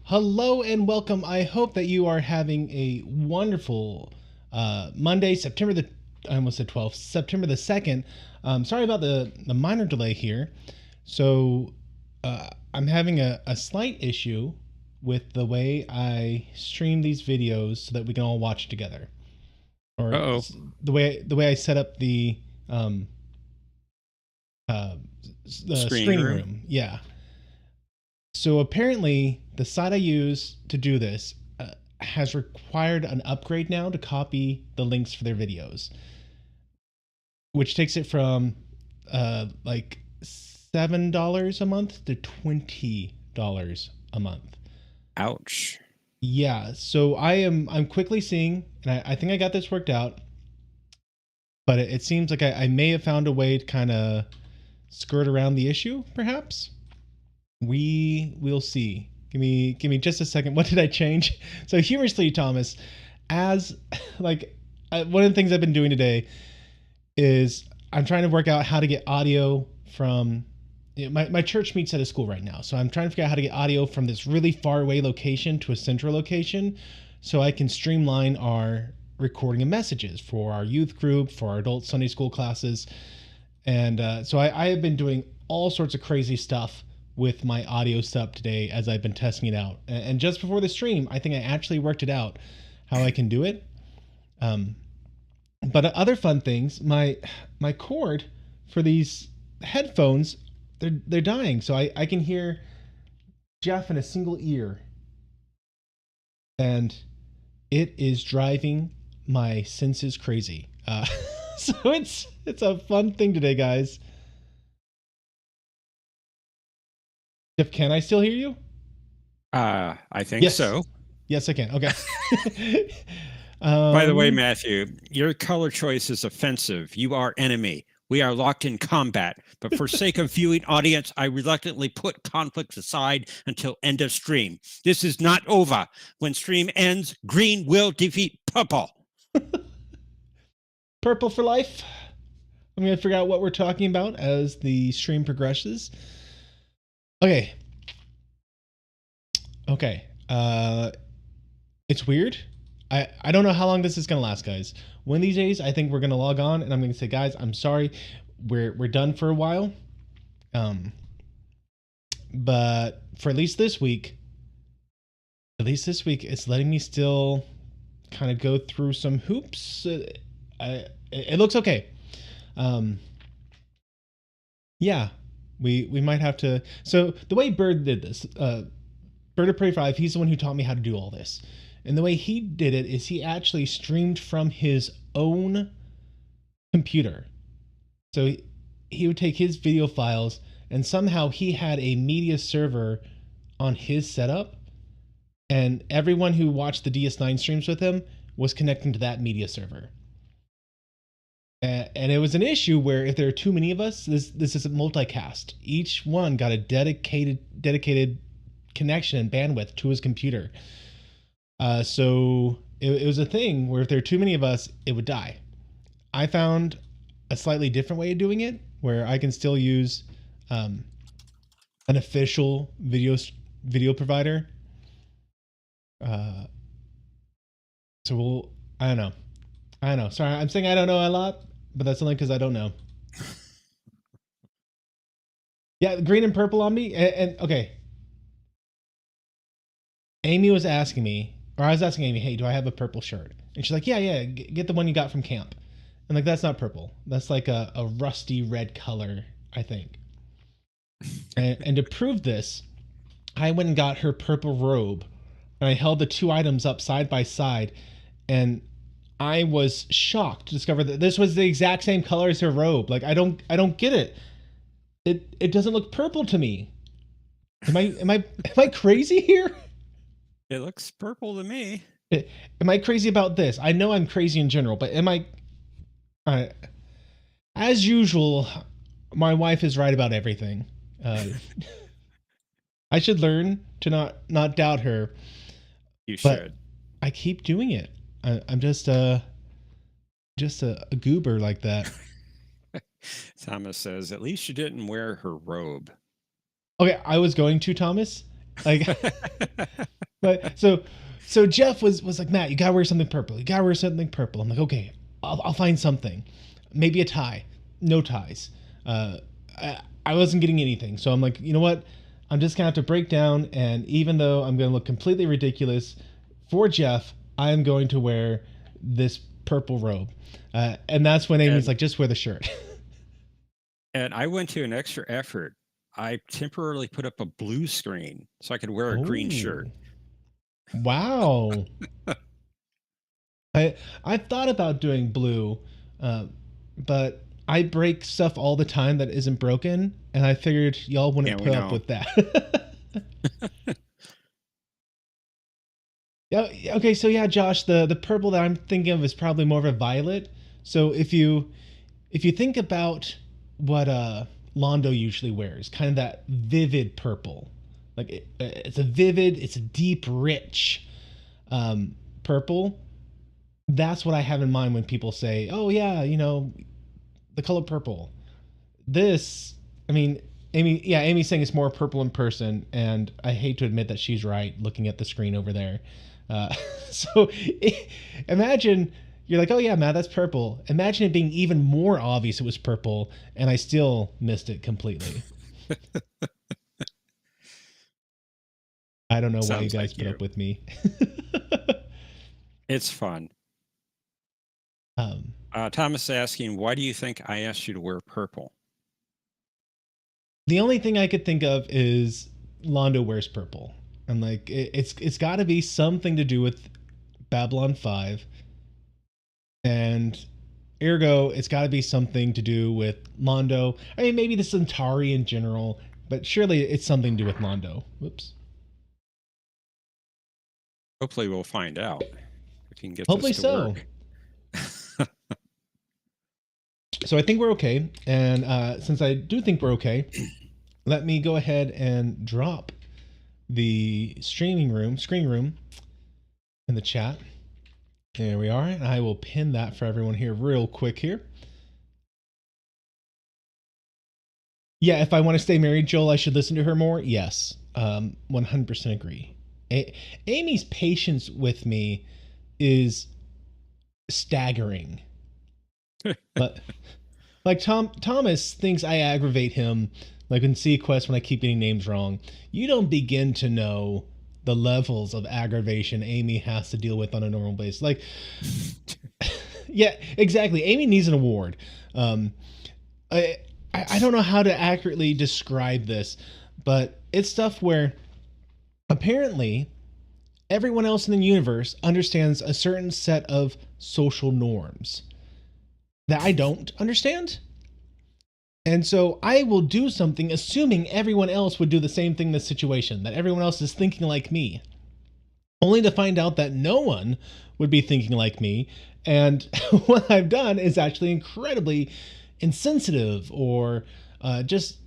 Hello and welcome. I hope that you are having a wonderful Monday, I almost said 12th, September the 2nd. Sorry about the minor delay here. So I'm having a slight issue with the way I stream these videos so that we can all watch together. Or Uh-oh. the way I set up um, uh, the Screening screening room. room. Yeah. So apparently, the site I use to do this has required an upgrade now to copy the links for their videos, which takes it from like $7 a month to $20 a month. Ouch. Yeah, so I'm quickly seeing, and I think I got this worked out, but it seems like I may have found a way to kind of skirt around the issue, perhaps. We'll see. Give me just a second. What did I change? So humorously, Thomas, as like one of the things I've been doing today is I'm trying to work out how to get audio from my church meets at a school right now. So I'm trying to figure out how to get audio from this really far away location to a central location so I can streamline our recording of messages for our youth group, for our adult Sunday school classes. And so I have been doing all sorts of crazy stuff with my audio setup today as I've been testing it out. And just before the stream, I think I actually worked it out how I can do it. But other fun things, my cord for these headphones, they're dying. So I can hear Jeff in a single ear. And it is driving my senses crazy. So it's a fun thing today, guys. Jeff, can I still hear you? I think Yes. so. Yes, I can. Okay. By the way, Matthew, your color choice is offensive. You are enemy. We are locked in combat. But for sake of viewing audience, I reluctantly put conflicts aside until end of stream. This is not over. When stream ends, green will defeat purple. Purple for life. I'm going to figure out what we're talking about as the stream progresses. Okay. Okay. It's weird. I don't know how long this is gonna last, guys. One of these days, I think we're gonna log on and I'm gonna say, guys, I'm sorry, we're done for a while. But for at least this week, it's letting me still kind of go through some hoops. It looks okay. Yeah, we might have to. So the way Bird did this, Bird of Prey 5, he's the one who taught me how to do all this. And the way he did it is he actually streamed from his own computer. So he would take his video files and somehow he had a media server on his setup. And everyone who watched the DS9 streams with him was connecting to that media server. And it was an issue where if there are too many of us, this is a multicast. Each one got a dedicated connection and bandwidth to his computer. So it was a thing where if there are too many of us, it would die. I found a slightly different way of doing it where I can still use an official video provider. So I don't know. Sorry, I'm saying I don't know a lot, but that's only because I don't know. Yeah, green and purple on me. And okay. Amy was asking me, or I was asking Amy, hey, do I have a purple shirt? And she's like, yeah, get the one you got from camp. And like, that's not purple. That's like a rusty red color, I think. And to prove this, I went and got her purple robe. And I held the two items up side by side. And I was shocked to discover that this was the exact same color as her robe. Like, I don't get it. It doesn't look purple to me. Am I crazy here? It looks purple to me. Am I crazy about this? I know I'm crazy in general, but am I? As usual, my wife is right about everything. I should learn to not doubt her. You But should. I keep doing it. I'm just a goober like that. Thomas says, at least you didn't wear her robe. Okay, I was going to, Thomas, Like, but so Jeff was like, Matt, you gotta wear something purple. You gotta wear something purple. I'm like, okay, I'll find something. Maybe a tie. No ties. Uh, I wasn't getting anything. So I'm like, you know what? I'm just gonna have to break down. And even though I'm gonna look completely ridiculous for Jeff, I am going to wear this purple robe. And that's when Amy's And like, just wear the shirt. and I went to an extra effort. I temporarily put up a blue screen so I could wear a green shirt. Oh, wow. I've thought about doing blue, uh, but I break stuff all the time that isn't broken, and I figured y'all Yeah, wouldn't we put up know. with that. Yeah. Okay. So yeah, Josh, the purple that I'm thinking of is probably more of a violet. So if you think about what Londo usually wears, kind of that vivid purple, like it's a deep, rich purple. That's what I have in mind when people say, "Oh yeah, the color purple." This, I mean, Amy's saying it's more purple in person, and I hate to admit that she's right. Looking at the screen over there, uh, so imagine you're like, "Oh yeah, Matt, that's purple." Imagine it being even more obvious it was purple, and I still missed it completely. I don't know why you Sounds guys like put you. up with me. It's fun. um, Thomas is asking, why do you think I asked you to wear purple? the only thing I could think of is Londo wears purple. And like it's got to be something to do with Babylon 5, and ergo it's got to be something to do with Londo. I mean, maybe the Centauri in general, but surely it's something to do with Londo. Whoops. Hopefully, we'll find out if you can get this Hopefully to so. work. So I think we're okay, and since I do think we're okay, let me go ahead and drop the screening room in the chat. There we are. And I will pin that for everyone here real quick here. Yeah, if I want to stay married, Joel, I should listen to her more. Yes, 100% agree. Amy's patience with me is staggering. But like Thomas thinks I aggravate him, like in Sequest when I keep getting names wrong. You don't begin to know the levels of aggravation Amy has to deal with on a normal basis. Like, yeah, exactly. Amy needs an award. Um, I I don't know how to accurately describe this, but it's stuff where apparently everyone else in the universe understands a certain set of social norms that I don't understand. And so I will do something assuming everyone else would do the same thing in this situation, that everyone else is thinking like me, only to find out that no one would be thinking like me. And what I've done is actually incredibly insensitive, or just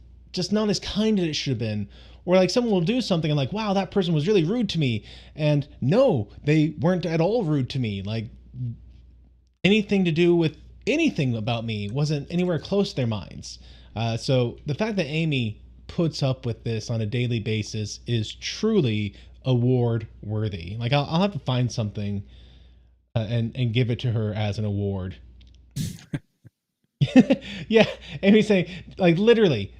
not as kind as it should have been. Or like someone will do something and like, wow, that person was really rude to me. And no, they weren't at all rude to me. Like anything to do with anything about me wasn't anywhere close to their minds. So the fact that Amy puts up with this on a daily basis is truly award worthy. Like I'll have to find something and give it to her as an award. Yeah, Amy's saying, like, literally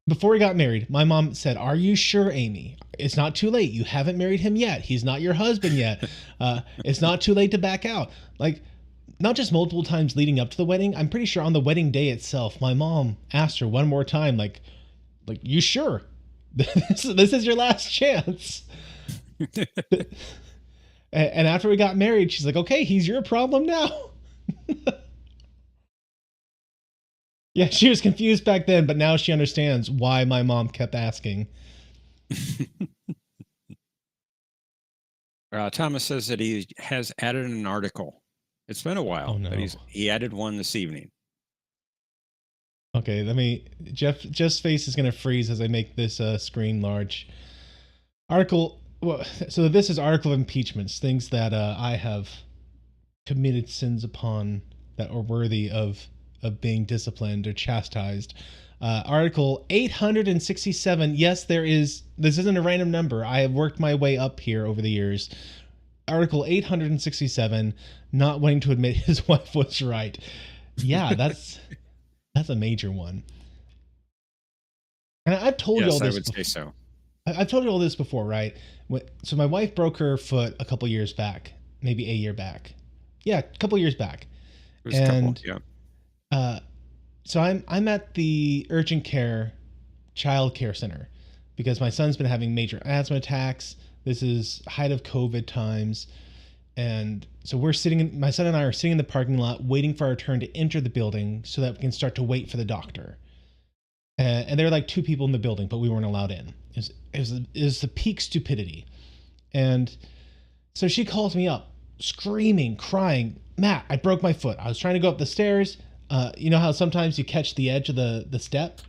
before we got married, my mom said, "Are you sure, Amy? It's not too late. You haven't married him yet. He's not your husband yet. It's not too late to back out." Like, not just multiple times leading up to the wedding. I'm pretty sure on the wedding day itself, my mom asked her one more time, like, "You sure? This is your last chance." And after we got married, she's like, "Okay, he's your problem now." Yeah, she was confused back then, but now she understands why my mom kept asking. Thomas says that he has added an article. It's been a while, Oh no. but he added one this evening. Okay, let me. Jeff's face is gonna freeze as I make this screen large. Article. Well, so this is article of impeachments, things that I have committed sins upon that are worthy of being disciplined or chastised. Article 867. Yes, there is. This isn't a random number. I have worked my way up here over the years. Article 867. Not wanting to admit his wife was right. Yeah, that's a major one. And I've told you all Yes, I this. would say so. I've told you all this before, right? So my wife broke her foot a couple years back, maybe a year back. Yeah, a couple years back. It was a couple. And Yeah. so I'm at the urgent care child care center because my son's been having major asthma attacks. This is height of COVID times. And so my son and I are sitting in the parking lot waiting for our turn to enter the building so that we can start to wait for the doctor. And there were like two people in the building, but we weren't allowed in. It was the peak stupidity. And so she calls me up, screaming, crying, Matt, I broke my foot. I was trying to go up the stairs. You know how sometimes you catch the edge of the step?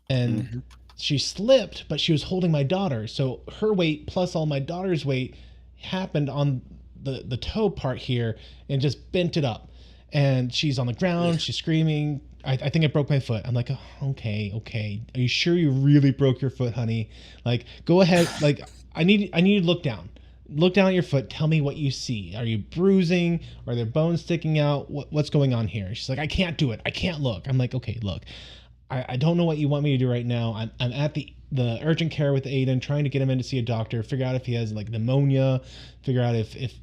And she slipped, but she was holding my daughter. So her weight plus all my daughter's weight happened on the toe part here and just bent it up. And she's on the ground. She's screaming. I think I broke my foot. I'm like, oh, okay. Are you sure you really broke your foot, honey? Like, go ahead. Like, I need you to look down. Look down at your foot. Tell me what you see. Are you bruising? Are there bones sticking out? What's going on here? She's like, I can't do it. I can't look. I'm like, okay, look. I don't know what you want me to do right now. I'm at the urgent care with Aiden, trying to get him in to see a doctor, figure out if he has like pneumonia, figure out if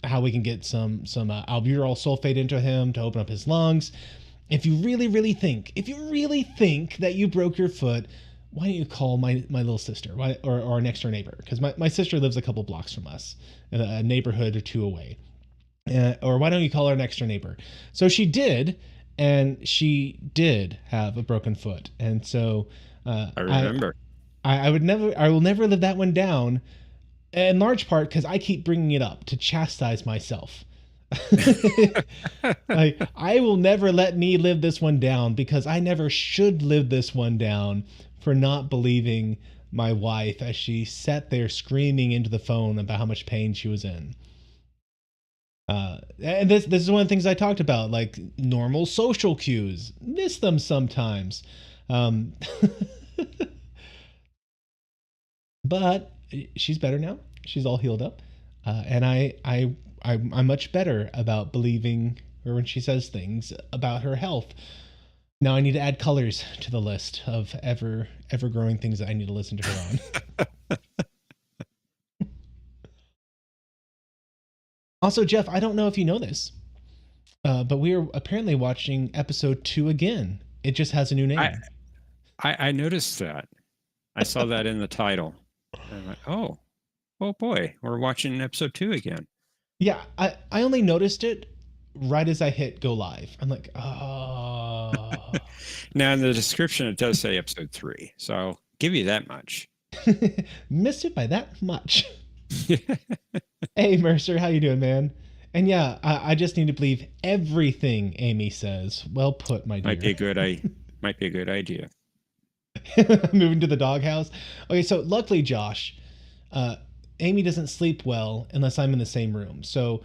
how we can get some albuterol sulfate into him to open up his lungs. If you really think that you broke your foot, why don't you call my little sister or our next door neighbor? Because my sister lives a couple blocks from us, in a neighborhood or two away. Or why don't you call our next door neighbor? So she did, and she did have a broken foot. And so I remember. I will never live that one down, in large part because I keep bringing it up to chastise myself. Like, I will never let me live this one down because I never should live this one down for not believing my wife as she sat there screaming into the phone about how much pain she was in. And this is one of the things I talked about, like normal social cues. Miss them sometimes. But she's better now. She's all healed up. And I'm much better about believing her when she says things about her health. Now I need to add colors to the list of ever growing things that I need to listen to her on. Also, Jeff, I don't know if you know this, but we are apparently watching episode 2 again. It just has a new name. I noticed that. I saw that in the title. And I'm like, oh boy, we're watching episode 2 again. Yeah, I only noticed it right as I hit go live. I'm like, oh. Now in the description it does say episode 3, so I'll give you that much. Missed it by that much. Hey Mercer, how you doing, man? And yeah, I just need to believe everything Amy says. Well put, my dear. Might be a good idea. Moving to the doghouse. Okay, so luckily, Josh, Amy doesn't sleep well unless I'm in the same room. So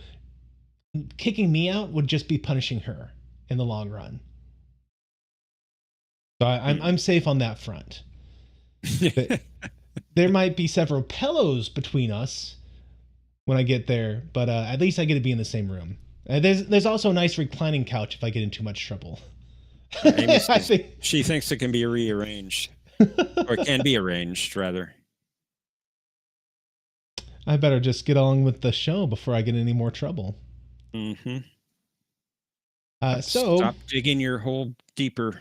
kicking me out would just be punishing her in the long run. So I'm safe on that front. But there might be several pillows between us when I get there, but at least I get to be in the same room. There's also a nice reclining couch if I get in too much trouble. Amy says she thinks it can be rearranged, or can be arranged rather. I better just get on with the show before I get in any more trouble. Mm-hmm. So stop digging your hole deeper.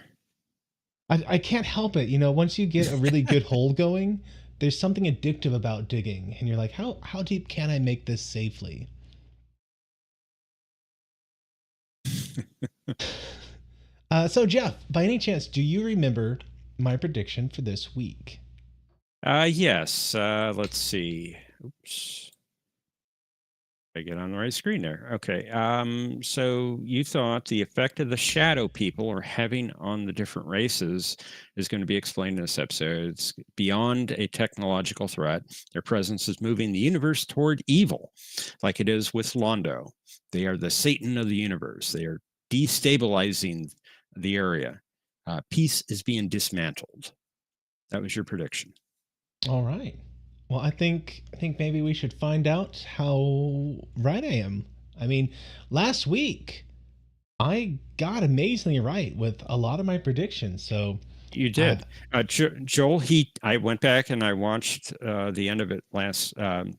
I can't help it. You know, once you get a really good hole going, there's something addictive about digging, and you're like, how deep can I make this safely? So Jeff, by any chance, do you remember my prediction for this week? Yes. Let's see. Oops. I get on the right screen there. Okay. So you thought the effect of the shadow people are having on the different races is going to be explained in this episode. It's beyond a technological threat. Their presence is moving the universe toward evil, like it is with Londo. They are the Satan of the universe. They are destabilizing the area. peace is being dismantled. That was your prediction. All right. Well, I think maybe we should find out how right I am. I mean, last week I got amazingly right with a lot of my predictions. So, You uh, did. Joel, I went back and I watched the end of it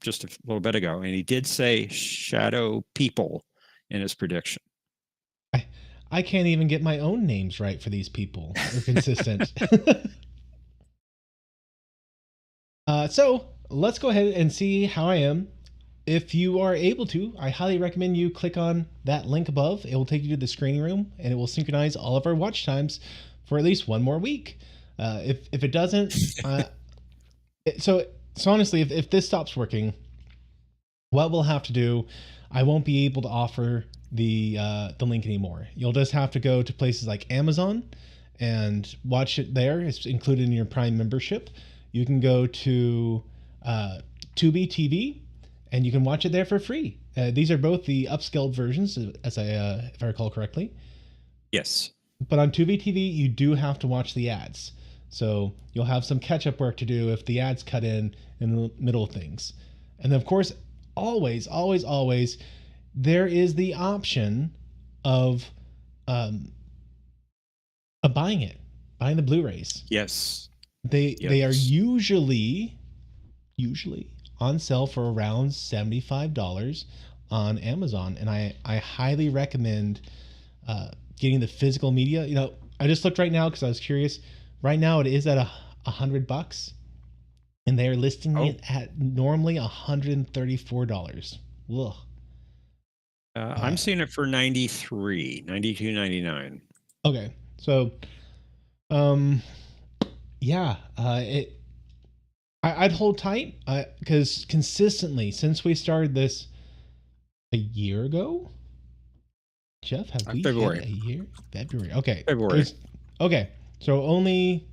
just a little bit ago, and he did say shadow people in his prediction. I I can't even get my own names right for these people. They're consistent. So let's go ahead and see how I am. If you are able to, I highly recommend you click on that link above. It will take you to the screening room and it will synchronize all of our watch times for at least one more week. If it doesn't, so honestly, if this stops working, what we'll have to do, I won't be able to offer the link anymore. You'll just have to go to places like Amazon and watch it there. It's included in your Prime membership. You can go to Tubi TV and you can watch it there for free. These are both the upscaled versions, as if I recall correctly. Yes. But on Tubi TV, you do have to watch the ads. So you'll have some catch-up work to do if the ads cut in the middle of things. And then, of course, always, always, always, there is the option of um, buying buying the Blu-rays. Yes. They are usually on sale for around $75 on Amazon, and I highly recommend getting the physical media. You know, I just looked right now because I was curious. Right now it is at $100, and they are listing it at normally $134. Ugh. I'm seeing it for $92.99. Okay, so yeah, I'd hold tight because consistently since we started this a year ago. Jeff, have we February. hit a year? February. Okay. February. Okay. So only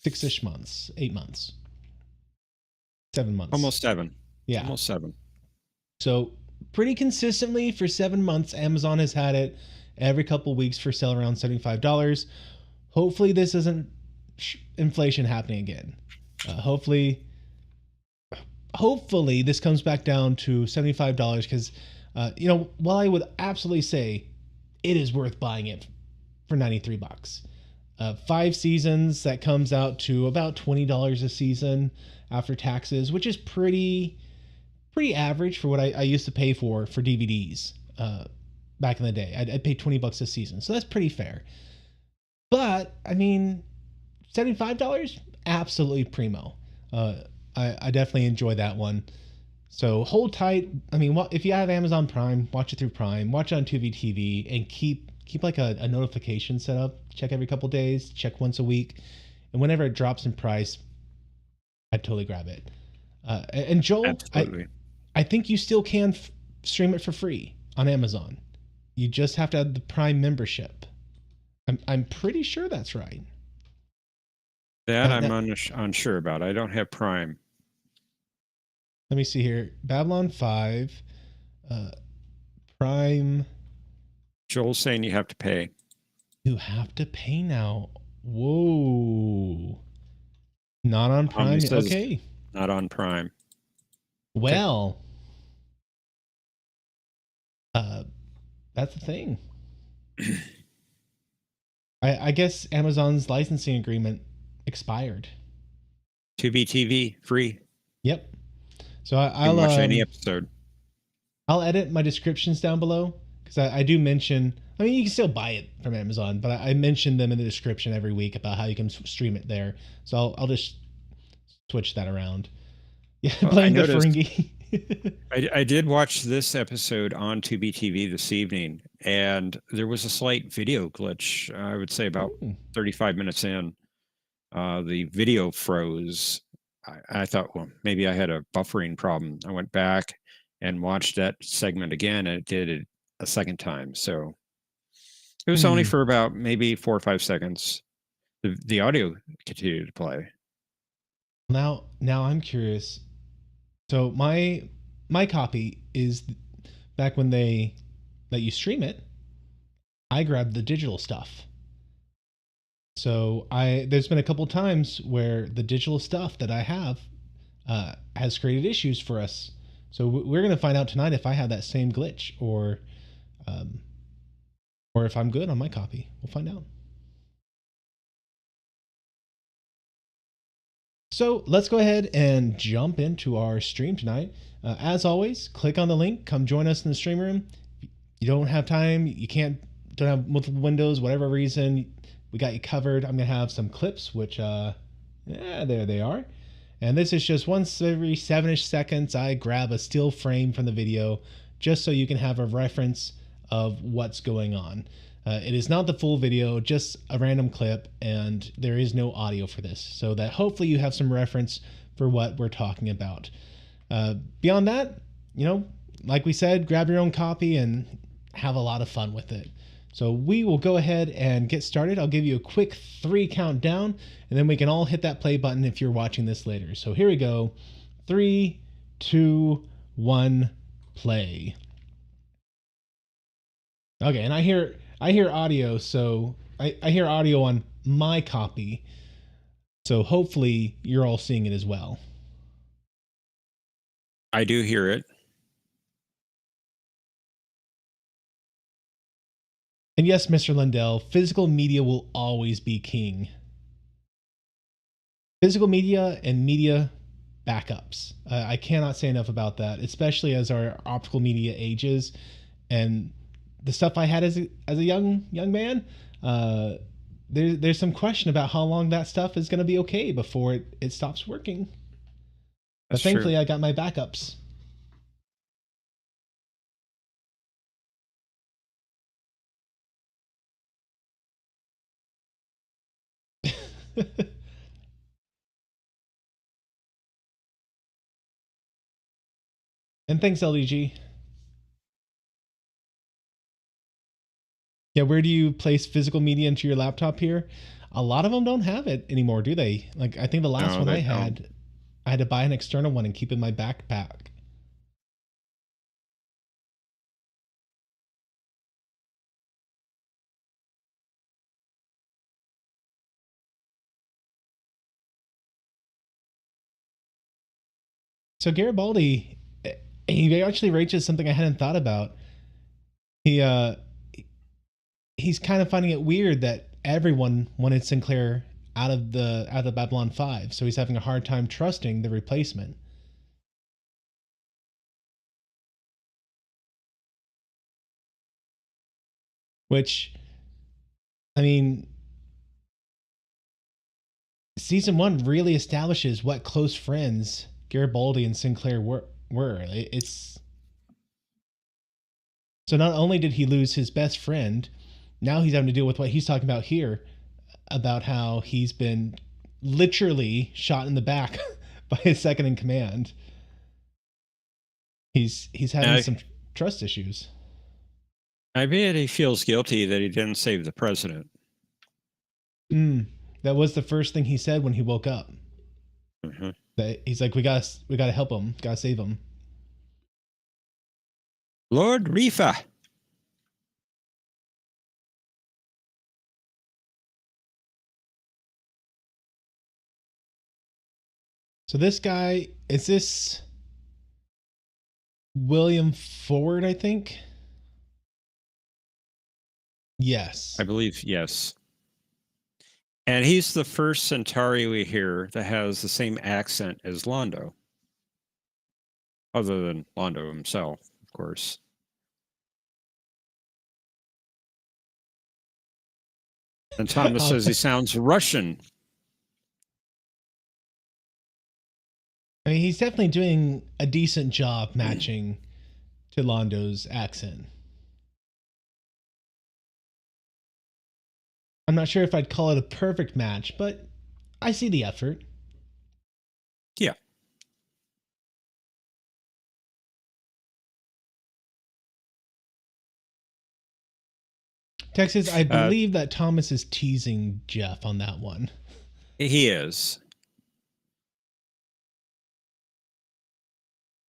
6-ish months, 8 months, 7 months. Almost 7. Yeah. Almost 7. So pretty consistently for 7 months, Amazon has had it every couple of weeks for sale around $75. Hopefully this isn't inflation happening again. Hopefully this comes back down to $75 because while I would absolutely say it is worth buying it for $93. 5 seasons, that comes out to about $20 a season after taxes, which is pretty average for what I used to pay for DVDs back in the day. I'd pay $20 a season, so that's pretty fair. But I mean, $75, absolutely primo. I definitely enjoy that one. So hold tight. I mean, if you have Amazon Prime, watch it through Prime, watch it on Tubi TV, and keep like a notification set up. Check every couple days, check once a week, and whenever it drops in price, I'd totally grab it. And Joel, I think you still can stream it for free on Amazon. You just have to have the Prime membership. I'm pretty sure that's right. That I'm unsure about. I don't have Prime. Let me see here. Babylon 5, Prime. Joel's saying you have to pay. You have to pay now. Whoa. Not on Prime. Okay. Not on Prime. Well, that's the thing. I guess Amazon's licensing agreement expired. Tubi TV free. Yep. So I'll watch any episode. I'll edit my descriptions down below because I do mention. I mean, you can still buy it from Amazon, but I mention them in the description every week about how you can stream it there. So I'll just switch that around. Yeah, blame the Ferengi. I did watch this episode on Tubi TV this evening, and there was a slight video glitch. I would say about 35 minutes in. The video froze. I thought, well, maybe I had a buffering problem. I went back and watched that segment again, and it did it a second time. So it was only for about maybe 4 or 5 seconds. The audio continued to play. Now I'm curious. So my copy is back when they let you stream it. I grabbed the digital stuff. So there's been a couple times where the digital stuff that I have has created issues for us. So we're going to find out tonight if I have that same glitch um, or if I'm good on my copy. We'll find out. So let's go ahead and jump into our stream tonight. As always, click on the link, come join us in the stream room. You don't have time, don't have multiple windows, whatever reason, we got you covered. I'm gonna have some clips, which there they are. And this is just once every 7-ish seconds, I grab a still frame from the video just so you can have a reference of what's going on. It is not the full video, just a random clip, and there is no audio for this, so that hopefully you have some reference for what we're talking about. Beyond that, like we said, grab your own copy and have a lot of fun with it. So we will go ahead and get started. I'll give you a quick 3 countdown, and then we can all hit that play button if you're watching this later. So here we go. 3, 2, 1, play. Okay, and I hear audio, so I hear audio on my copy. So hopefully you're all seeing it as well. I do hear it. And yes, Mr. Lindell, physical media will always be king. Physical media and media backups. I cannot say enough about that, especially as our optical media ages. And the stuff I had as a young man, there's some question about how long that stuff is going to be okay before it stops working. But thankfully, true. I got my backups. And thanks, LDG. Yeah, where do you place physical media into your laptop here? A lot of them don't have it anymore, do they? Like, I think the last one I had to buy an external one and keep in my backpack. So Garibaldi, he actually raises something I hadn't thought about. He's kind of finding it weird that everyone wanted Sinclair out of the Babylon 5, so he's having a hard time trusting the replacement. Which, I mean, season 1 really establishes what close friends Garibaldi and Sinclair were. It's so not only did he lose his best friend, now he's having to deal with what he's talking about here, about how he's been literally shot in the back by his second in command. He's having some trust issues. I bet he feels guilty that he didn't save the president. That was the first thing he said when he woke up. Mm-hmm. That he's like, we gotta help him, gotta save him. Lord Rifa. So this guy, is this William Ford, I think? Yes. I believe, yes. And he's the first Centauri we hear that has the same accent as Londo. Other than Londo himself, of course. And Thomas says he sounds Russian. I mean, he's definitely doing a decent job matching to Londo's accent. I'm not sure if I'd call it a perfect match, but I see the effort. Yeah. Texas, I believe that Thomas is teasing Jeff on that one. He is.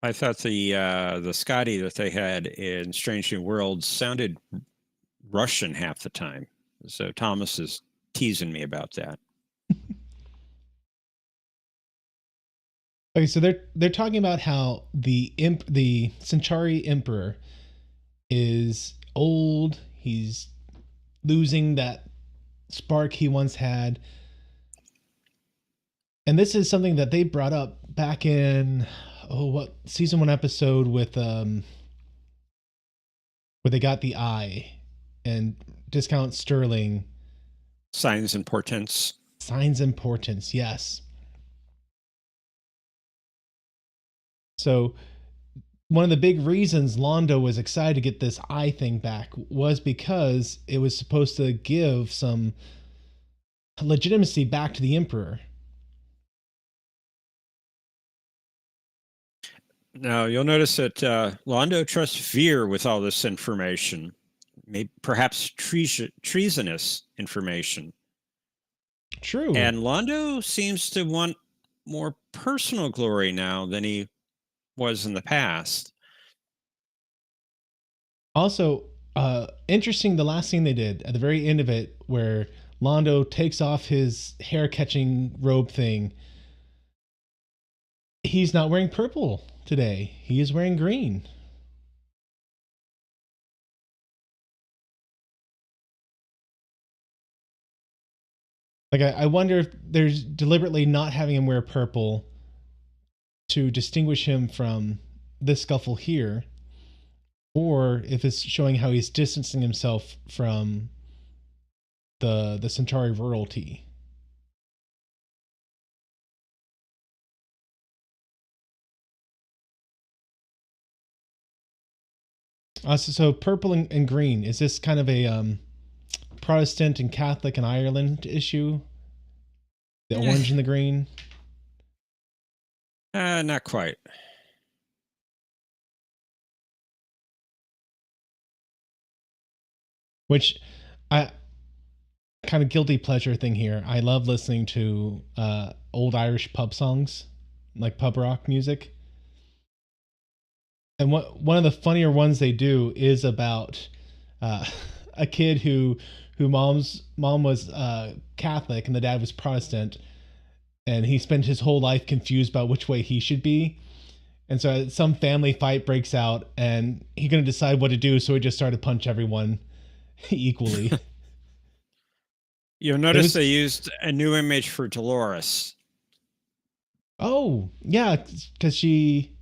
I thought the Scotty that they had in Strange New Worlds sounded Russian half the time. So Thomas is teasing me about that. Okay, so they're talking about how the Centauri Emperor is old. He's losing that spark he once had. And this is something that they brought up back in what season 1 episode with where they got the eye and discount Sterling. Signs and portents. Signs and portents, yes. So one of the big reasons Londo was excited to get this eye thing back was because it was supposed to give some legitimacy back to the Emperor. Now, you'll notice that Londo trusts Veer with all this information, maybe perhaps treasonous information. True. And Londo seems to want more personal glory now than he was in the past. Also, interesting, the last scene they did at the very end of it, where Londo takes off his hair-catching robe thing. He's not wearing purple today. He is wearing green. Like, I wonder if there's deliberately not having him wear purple to distinguish him from this scuffle here, or if it's showing how he's distancing himself from the Centauri royalty. So purple and green, is this kind of a Protestant and Catholic and Ireland issue? The orange and the green? Not quite. Which, I kind of guilty pleasure thing here. I love listening to old Irish pub songs, like pub rock music. And one of the funnier ones they do is about a kid who mom was Catholic and the dad was Protestant, and he spent his whole life confused about which way he should be. And so some family fight breaks out, and he's going to decide what to do, so he just started to punch everyone equally. You'll notice they used a new image for Dolores. Oh, yeah, because she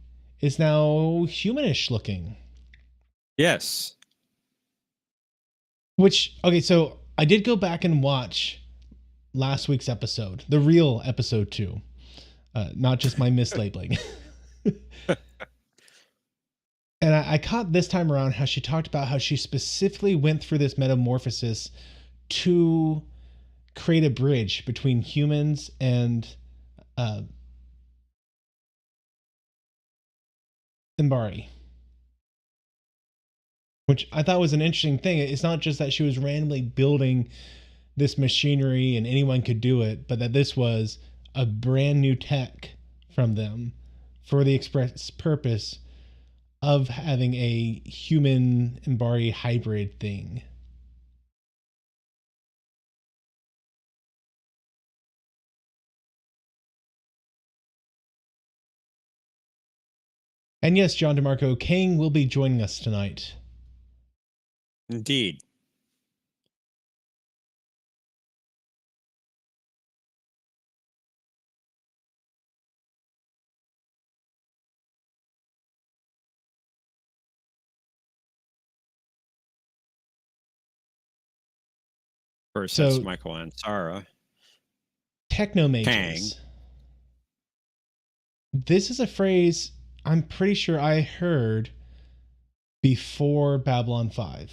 is now humanish looking. Yes. Which, okay, so I did go back and watch last week's episode, the real episode 2, not just my mislabeling. And I caught this time around how she talked about how she specifically went through this metamorphosis to create a bridge between humans and Imbari. Which I thought was an interesting thing. It's not just that she was randomly building this machinery and anyone could do it, but that this was a brand new tech from them for the express purpose of having a human Imbari hybrid thing. And yes, John DeMarco, Kang will be joining us tonight. Indeed. Of course, that's Michael Ansara. Technomages. Kang. This is a phrase I'm pretty sure I heard before Babylon 5.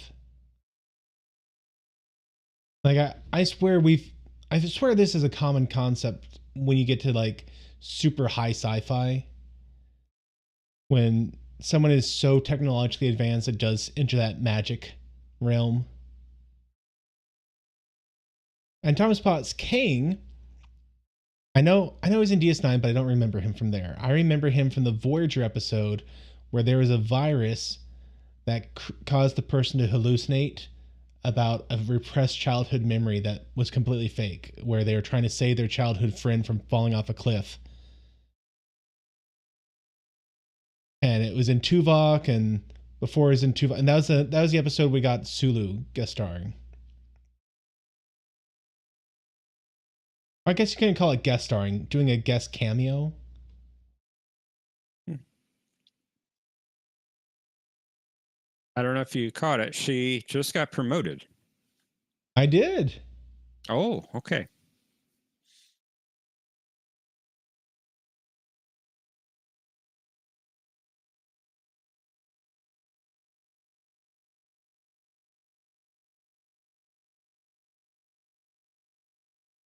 Like I swear this is a common concept when you get to like super high sci-fi. When someone is so technologically advanced it does enter that magic realm. And Thomas Potts Kang, I know he's in DS9, but I don't remember him from there. I remember him from the Voyager episode where there was a virus that caused the person to hallucinate about a repressed childhood memory that was completely fake, where they were trying to save their childhood friend from falling off a cliff. And it was in Tuvok, and before it was in Tuvok, and that was the episode we got Sulu guest starring. I guess you couldn't call it guest starring, doing a guest cameo. I don't know if you caught it. She just got promoted. I did. Oh, okay.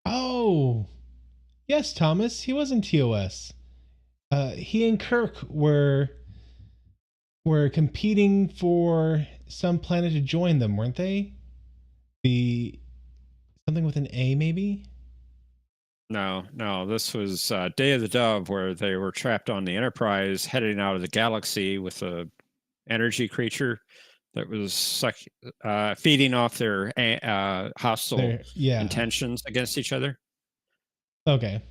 Oh, yes, Thomas. He was in TOS. He and Kirk were competing for some planet to join them, weren't they? The something with an A, maybe. No. This was Day of the Dove, where they were trapped on the Enterprise, heading out of the galaxy with a energy creature that was feeding off their hostile Yeah. intentions against each other. Okay.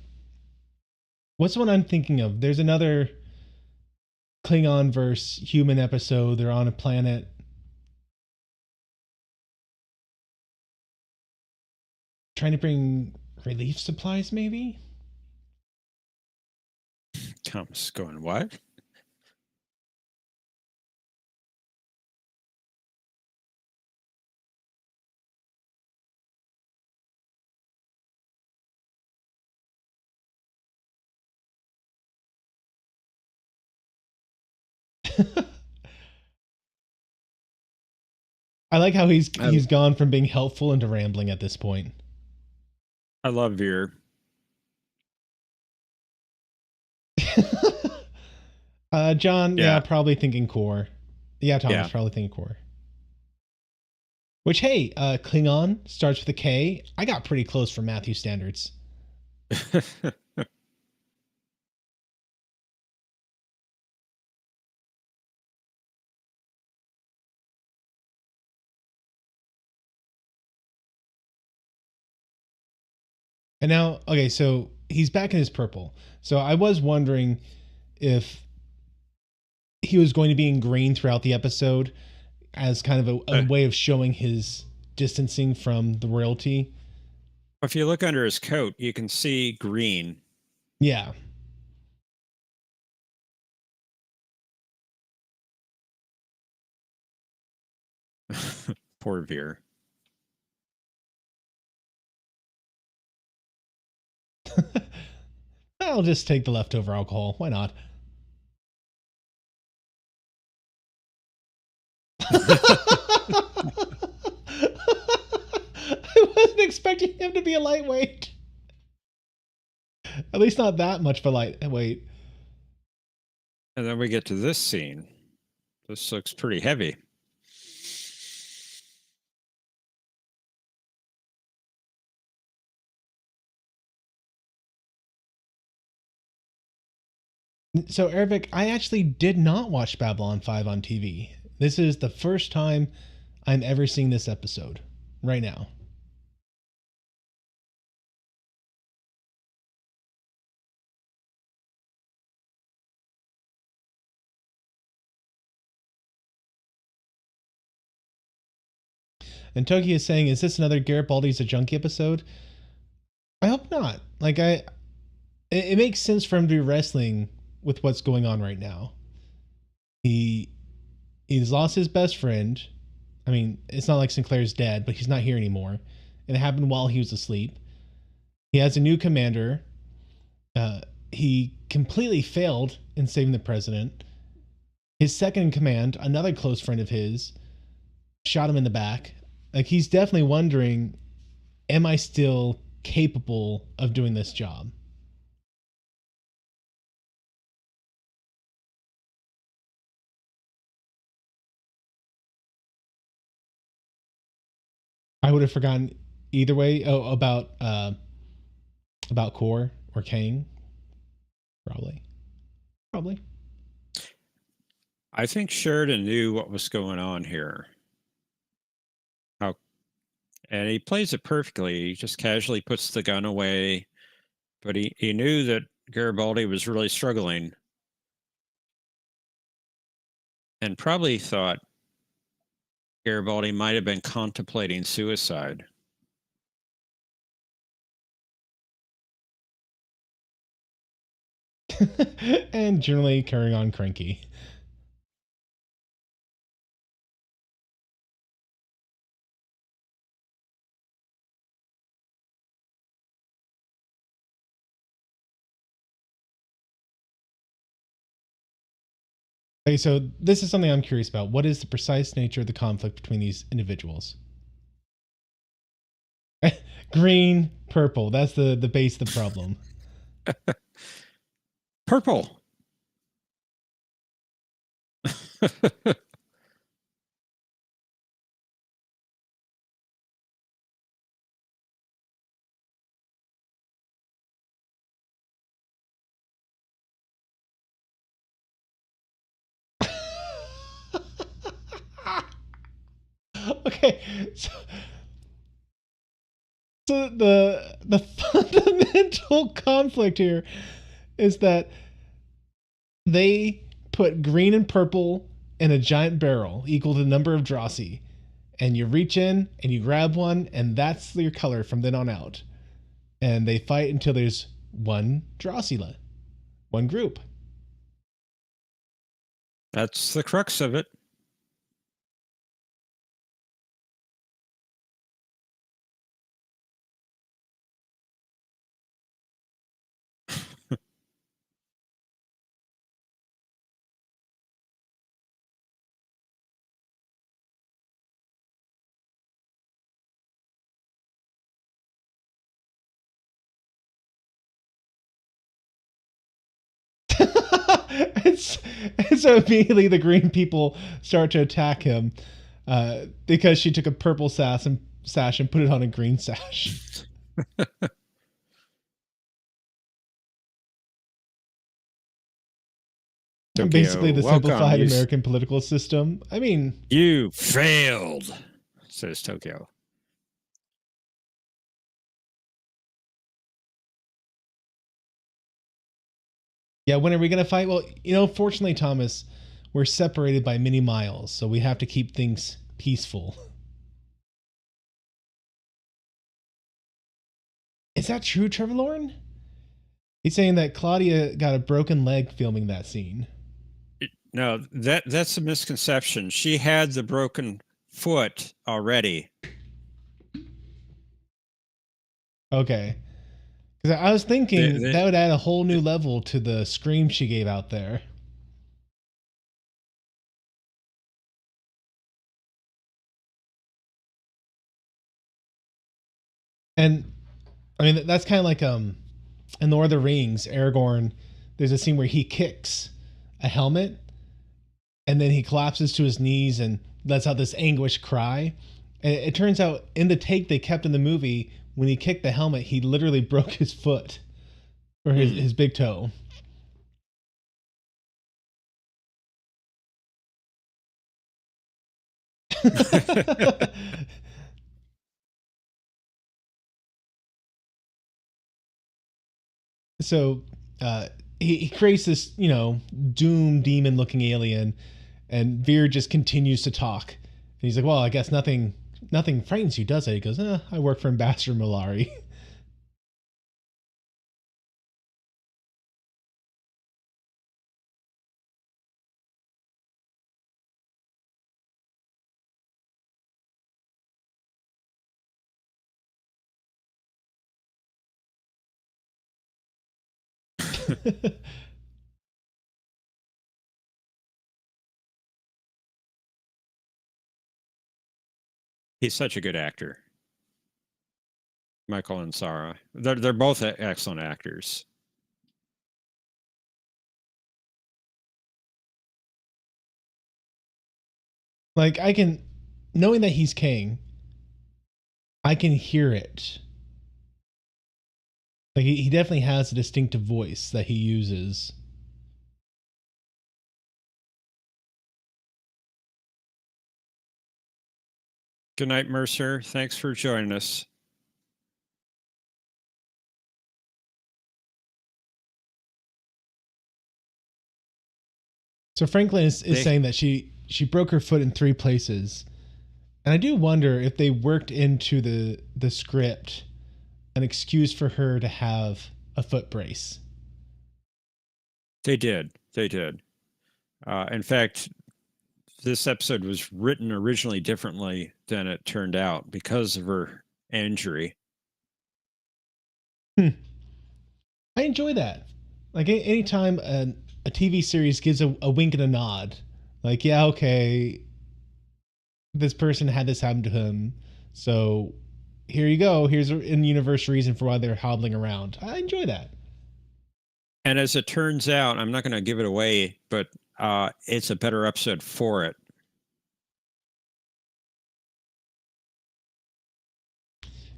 What's the one I'm thinking of? There's another Klingon versus human episode. They're on a planet. Trying to bring relief supplies, maybe? Thomas going, what? I like how he's gone from being helpful into rambling at this point. I love Veer. John, yeah, probably thinking core. Yeah, Thomas, probably thinking core. Which, hey, Klingon starts with a K. I got pretty close for Matthew standards. And now, okay, so he's back in his purple. So I was wondering if he was going to be in green throughout the episode as kind of a way of showing his distancing from the royalty. If you look under his coat, you can see green. Yeah. Poor Veer. I'll just take the leftover alcohol. Why not? I wasn't expecting him to be a lightweight. At least not that much of a lightweight. And then we get to this scene. This looks pretty heavy. So, Ervik, I actually did not watch Babylon 5 on TV. This is the first time I'm ever seeing this episode right now. And Toki is saying, is this another Garibaldi's a Junkie episode? I hope not. Like, it makes sense for him to be wrestling with what's going on right now. He's lost his best friend. I mean, it's not like Sinclair's dead, but he's not here anymore. And it happened while he was asleep. He has a new commander. He completely failed in saving the president. His second in command, another close friend of his, shot him in the back. Like, he's definitely wondering, am I still capable of doing this job? I would have forgotten either way. Oh, about Core or Kang. Probably. I think Sheridan knew what was going on here. How And he plays it perfectly. He just casually puts the gun away, but he knew that Garibaldi was really struggling and probably thought Garibaldi might have been contemplating suicide. And generally carrying on cranky. Okay, so this is something I'm curious about. What is the precise nature of the conflict between these individuals? Green, purple. That's the base of the problem. Purple. Okay, so the fundamental conflict here is that they put green and purple in a giant barrel equal to the number of Drossi, and you reach in and you grab one, and that's your color from then on out. And they fight until there's one Drossi, one group. That's the crux of it. it's, and so immediately the green people start to attack him because she took a purple sash and put it on a green sash. Tokyo, Basically, the welcome. simplified American political system. I mean, you failed, says Tokyo. Yeah, when are we going to fight? Well, fortunately, Thomas, we're separated by many miles, so we have to keep things peaceful. Is that true, Trevor Lauren? He's saying that Claudia got a broken leg filming that scene. No, that's a misconception. She had the broken foot already. Okay. Because I was thinking that would add a whole new level to the scream she gave out there. And I mean, that's kind of like in Lord of the Rings, Aragorn, there's a scene where he kicks a helmet and then he collapses to his knees and lets out this anguished cry. And it turns out in the take they kept in the movie, when he kicked the helmet, he literally broke his foot or his big toe. So he creates this, doom demon looking alien, and Veer just continues to talk. And he's like, well, I guess nothing frightens you, does it? He goes, I work for Ambassador Malari. He's such a good actor. Michael and Sarah. They're both excellent actors. Like, knowing that he's Kang, I can hear it. Like, he definitely has a distinctive voice that he uses. Good night, Mercer. Thanks for joining us. So Franklin is saying that she broke her foot in 3 places. And I do wonder if they worked into the script an excuse for her to have a foot brace. They did. They did. In fact, this episode was written originally differently than it turned out because of her injury. I enjoy that. Like anytime a TV series gives a wink and a nod, like, yeah, okay, this person had this happen to him, so here you go. Here's an in-universe reason for why they're hobbling around. I enjoy that. And as it turns out, I'm not going to give it away, but it's a better episode for it.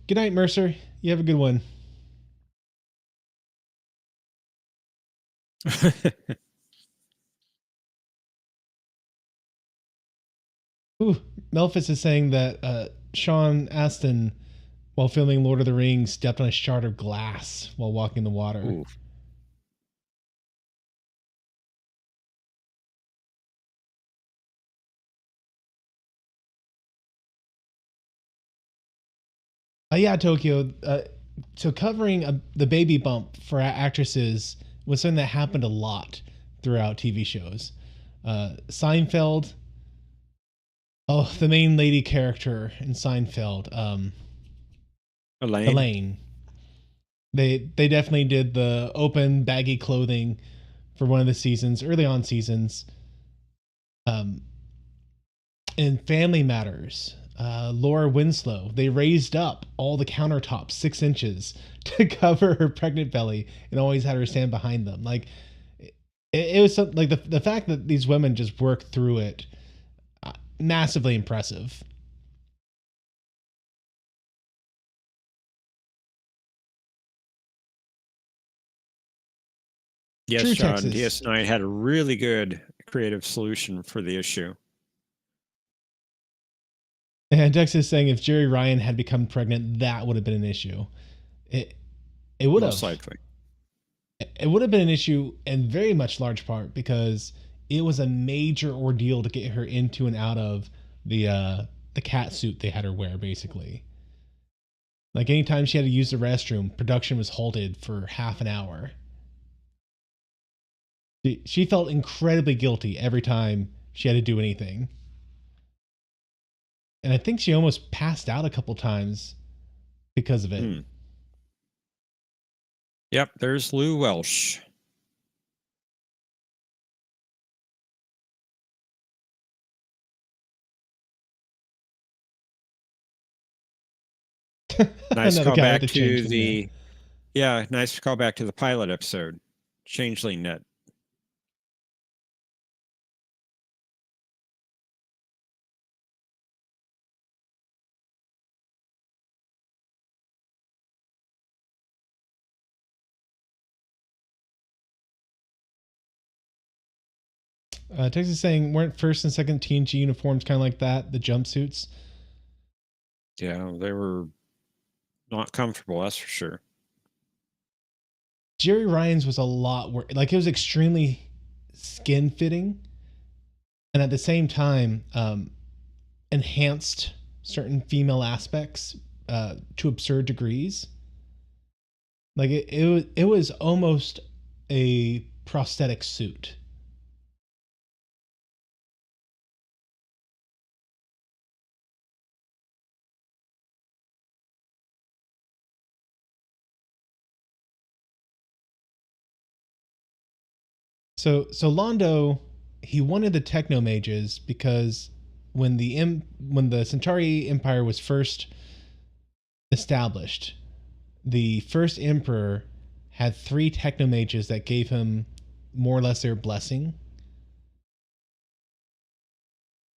Good night, Mercer. You have a good one. Ooh, Melphis is saying that Sean Astin, while filming Lord of the Rings, stepped on a shard of glass while walking the water. Ooh. Yeah, Tokyo. So covering the baby bump for actresses was something that happened a lot throughout TV shows. Seinfeld. Oh, the main lady character in Seinfeld, Elaine. They definitely did the open baggy clothing for one of the seasons, early on seasons. In Family Matters, Laura Winslow, they raised up all the countertops 6 inches to cover her pregnant belly and always had her stand behind them. Like it was like the fact that these women just worked through it, massively impressive. Yes, True, John. Texas. DS9 had a really good creative solution for the issue. And Texas saying if Jerry Ryan had become pregnant, that would have been an issue. It would have. Most likely. It would have been an issue in very much large part because it was a major ordeal to get her into and out of the cat suit they had her wear, basically. Like anytime she had to use the restroom, production was halted for half an hour. She felt incredibly guilty every time she had to do anything. And I think she almost passed out a couple times because of it. Yep, there's Lou Welsh. Nice callback to the nice callback to the pilot episode, Changeling Net. Texas saying weren't first and second TNG uniforms kind of like that, the jumpsuits? Yeah, they were not comfortable, that's for sure. Jerry Ryan's was a lot worse. Like it was extremely skin fitting, and at the same time, enhanced certain female aspects to absurd degrees. Like it was almost a prosthetic suit. So Londo, he wanted the techno mages because when the Centauri Empire was first established, the first emperor had 3 techno mages that gave him more or less their blessing.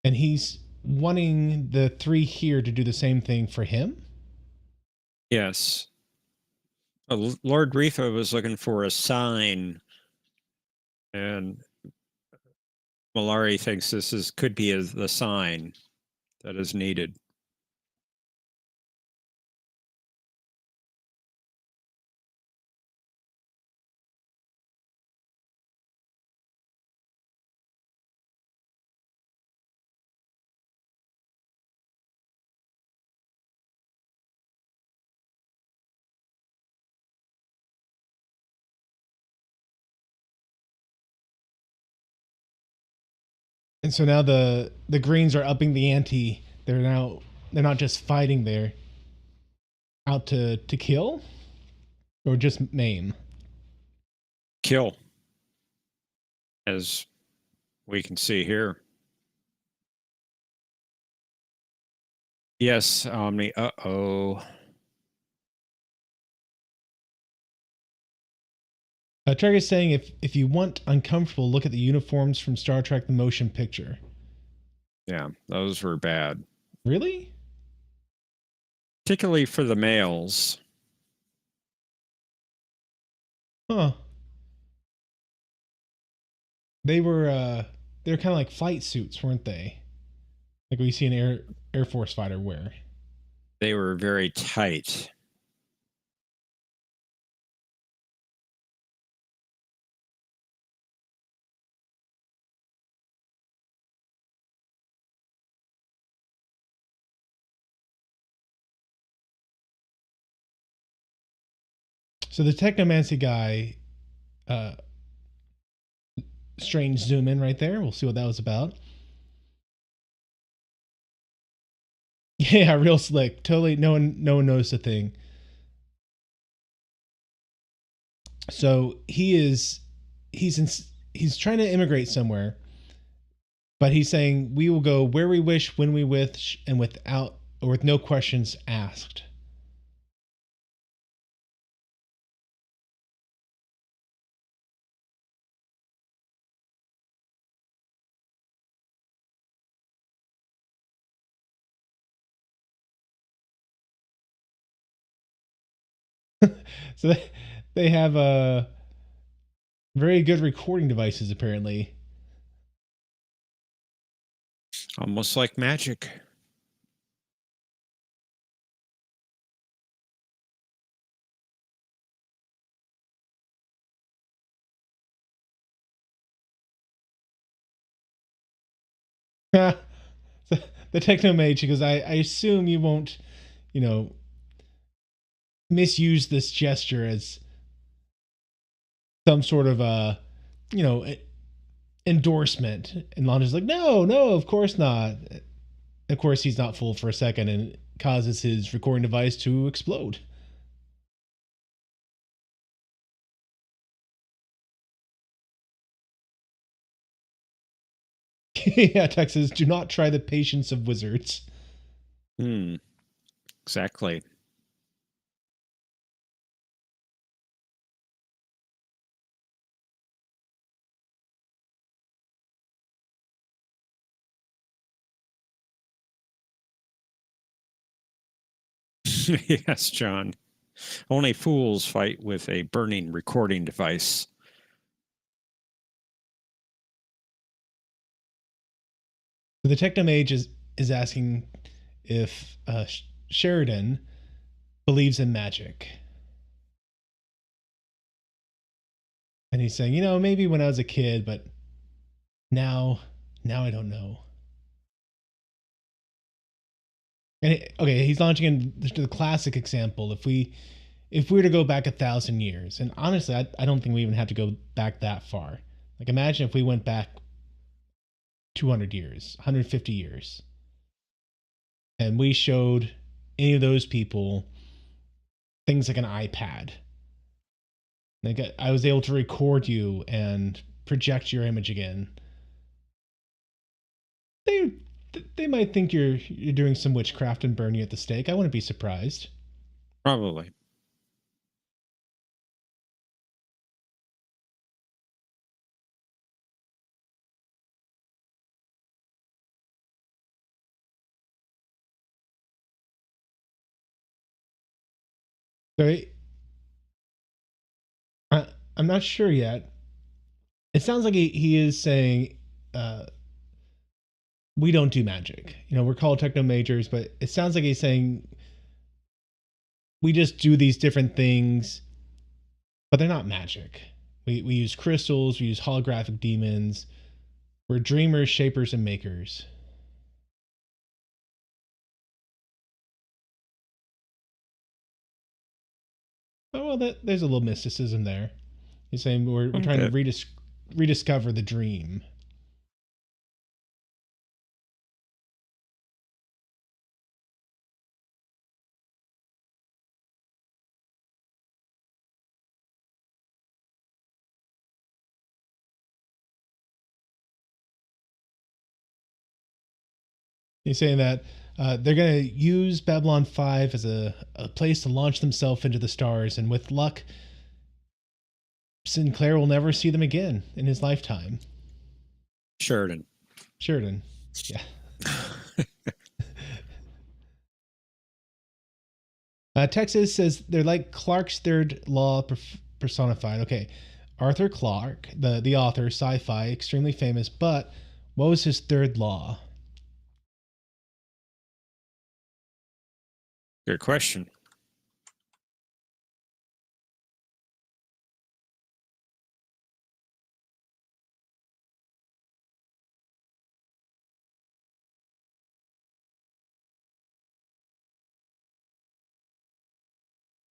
And he's wanting the 3 here to do the same thing for him. Yes. Lord Rifa was looking for a sign, and Malari thinks this could be the sign that is needed. And so now the Greens are upping the ante. They're not just fighting, they're out to kill or just maim. Kill, as we can see here. Yes, Omni. Uh-oh. Trek is saying if you want uncomfortable, look at the uniforms from Star Trek: The Motion Picture. Yeah, those were bad. Really? Particularly for the males. Huh. They were they were kind of like flight suits, weren't they? Like we see an Air Force fighter wear. They were very tight. So the Technomancy guy, uh, strange zoom in right there. We'll see what that was about. Yeah, real slick. Totally, no one noticed a thing. So he's trying to immigrate somewhere, but he's saying we will go where we wish, when we wish, and without or with no questions asked. So they have very good recording devices apparently. Almost like magic. The techno mage, because I assume you won't, you know, misuse this gesture as some sort of you know, endorsement. And Lanja's like, no, of course not. Of course, he's not fooled for a second and causes his recording device to explode. Yeah, Texas, do not try the patience of wizards. Exactly. Yes, John. Only fools fight with a burning recording device. The Technomage is asking if Sheridan believes in magic. And he's saying, maybe when I was a kid, but now I don't know. And okay, he's launching into the classic example. If we were to go back 1,000 years, and honestly, I don't think we even have to go back that far. Like, imagine if we went back 200 years, 150 years, and we showed any of those people things like an iPad. Like, I was able to record you and project your image again. They they might think you're doing some witchcraft and burn you at the stake. I wouldn't be surprised. Probably. So I'm not sure yet. It sounds like he is saying uh, we don't do magic. We're called techno majors, but it sounds like he's saying we just do these different things, but they're not magic. We use crystals, we use holographic demons. We're dreamers, shapers, and makers. Oh, well, there's a little mysticism there. He's saying we're trying to rediscover the dream. He's saying that they're going to use Babylon 5 as a place to launch themselves into the stars, and with luck, Sinclair will never see them again in his lifetime. Sheridan. Sheridan. Yeah. Texas says they're like Clarke's third law personified. Okay. Arthur Clarke, the author, sci-fi, extremely famous, but what was his third law? Good question.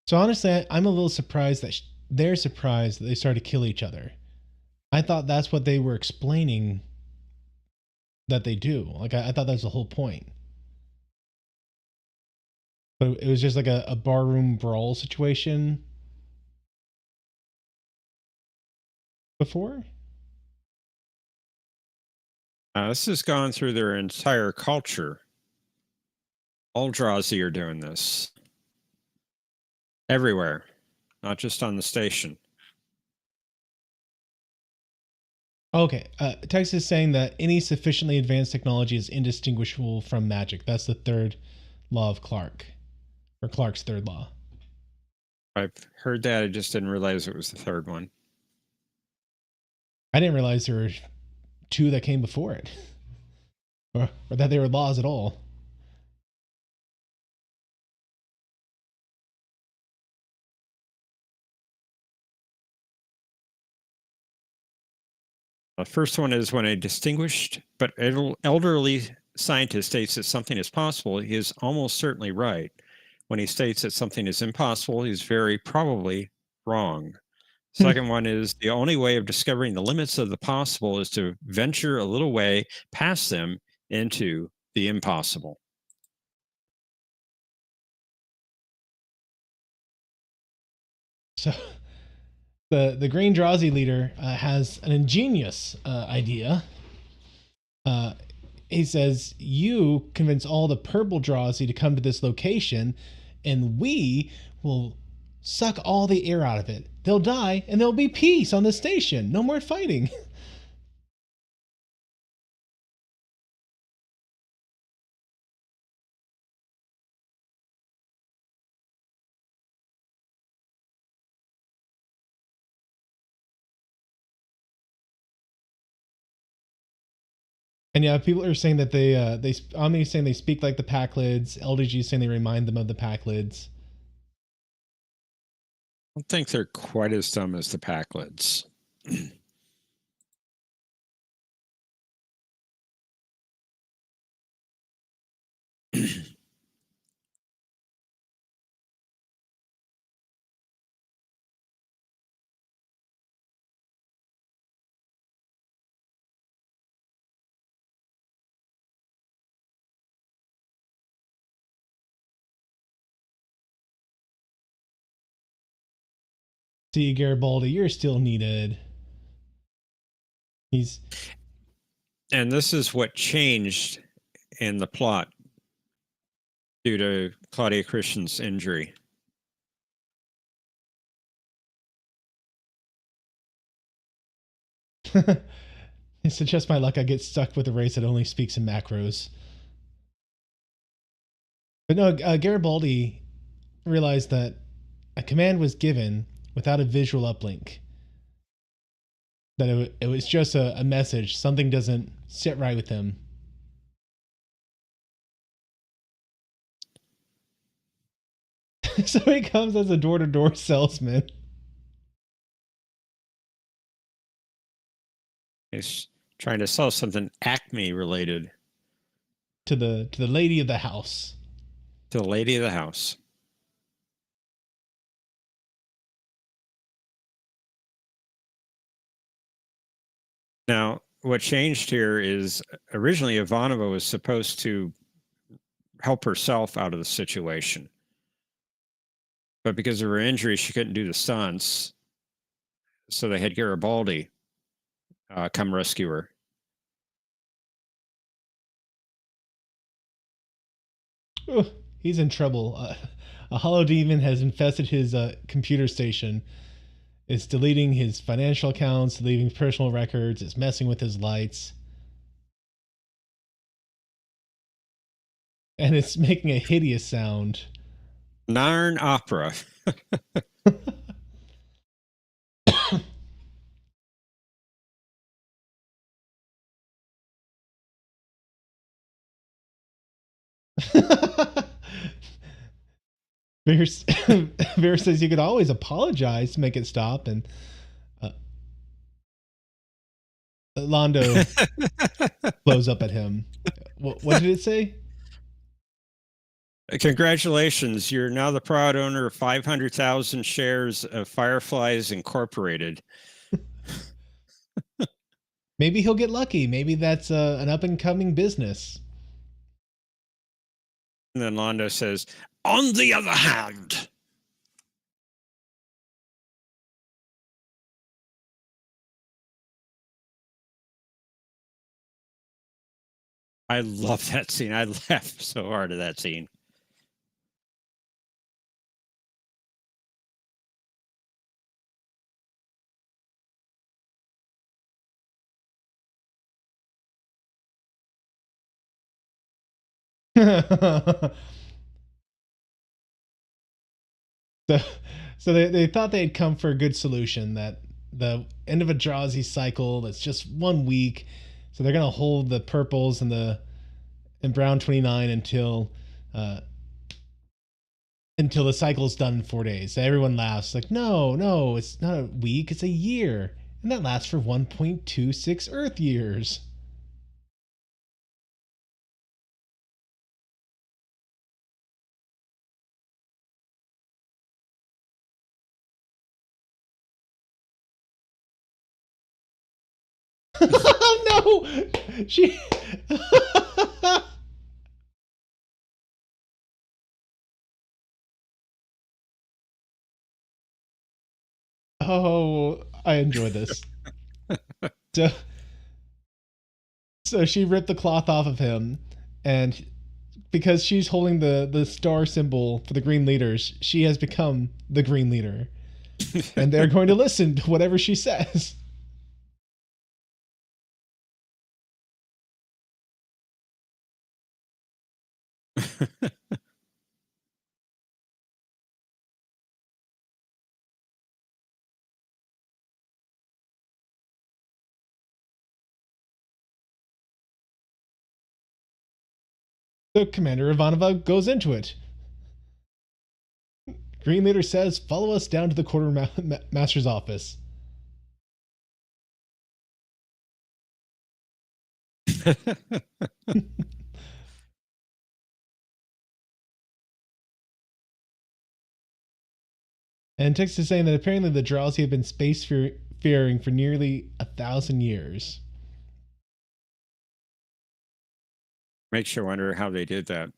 So honestly, I'm a little surprised that they're surprised that they started to kill each other. I thought that's what they were explaining that they do. Like I thought that was the whole point. But it was just like a barroom brawl situation before. This has gone through their entire culture. Eldrazi are doing this everywhere, not just on the station. Okay, Texas is saying that any sufficiently advanced technology is indistinguishable from magic. That's the third law of Clarke, or Clarke's third law. I've heard that. I just didn't realize it was the third one. I didn't realize there were two that came before it, or that they were laws at all. The first one is when a distinguished but elderly scientist states that something is possible, he is almost certainly right. When he states that something is impossible, he's very probably wrong. Second one is the only way of discovering the limits of the possible is to venture a little way past them into the impossible. So the Green Drazi leader has an ingenious idea. He says, "You convince all the purple Drazi to come to this location, and we will suck all the air out of it. They'll die, and there'll be peace on the station. No more fighting." And yeah, people are saying that they Omni's saying they speak like the Packlids. LDG saying they remind them of the Packlids. I don't think they're quite as dumb as the Packlids. See, Garibaldi, you're still needed. He's And this is what changed in the plot due to Claudia Christian's injury. It's just my luck I get stuck with a race that only speaks in macros. But no, Garibaldi realized that a command was given without a visual uplink. That it was just a message. Something doesn't sit right with him. So he comes as a door-to-door salesman. He's trying to sell something Acme related To the lady of the house. to the lady of the house. Now, what changed here is originally Ivanova was supposed to help herself out of the situation. But because of her injury, she couldn't do the stunts. So they had Garibaldi come rescue her. Ooh, he's in trouble. A hollow demon has infested his computer station. It's deleting his financial accounts, deleting personal records. It's messing with his lights, and it's making a hideous sound. Narn opera. Bear, Bear says you could always apologize to make it stop, and uh, Londo blows up at him. What did it say? Congratulations, you're now the proud owner of 500,000 shares of Fireflies Incorporated. Maybe he'll get lucky. Maybe that's an up and coming business. And then Londo says, on the other hand. I love that scene. I laughed so hard at that scene. so so they thought they'd come for a good solution, that the end of a Drazi cycle that's just 1 week. So they're gonna hold the purples and brown 29 until the cycle's done in 4 days. So everyone laughs like, no, it's not a week, it's a year. And that lasts for 1.26 Earth years. Oh no! She. Oh, I enjoy this. So, so she ripped the cloth off of him, and because she's holding the star symbol for the Green Leaders, she has become the Green Leader, and they're going to listen to whatever she says. So Commander Ivanova goes into it. Green Leader says, "Follow us down to the quartermaster's office." And text is saying that apparently the Drowsy have been spacefaring for nearly 1,000 years. Makes you wonder how they did that.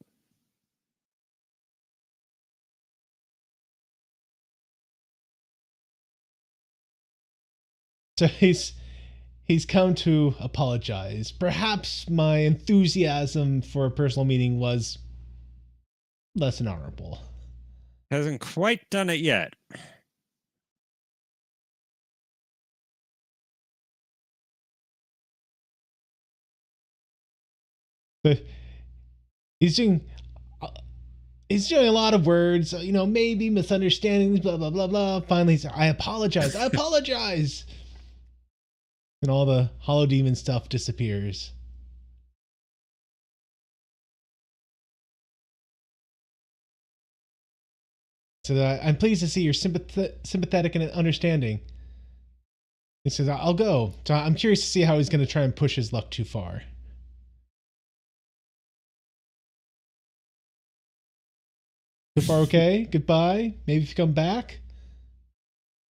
So he's come to apologize. Perhaps my enthusiasm for a personal meeting was less than honorable. Hasn't quite done it yet. But he's doing a lot of words, maybe misunderstandings, blah blah blah blah. Finally, he's, I apologize, and all the hollow demon stuff disappears. So I'm pleased to see you're sympathetic and understanding. He says, I'll go. So I'm curious to see how he's going to try and push his luck too far. So far, okay? Goodbye? Maybe if you come back?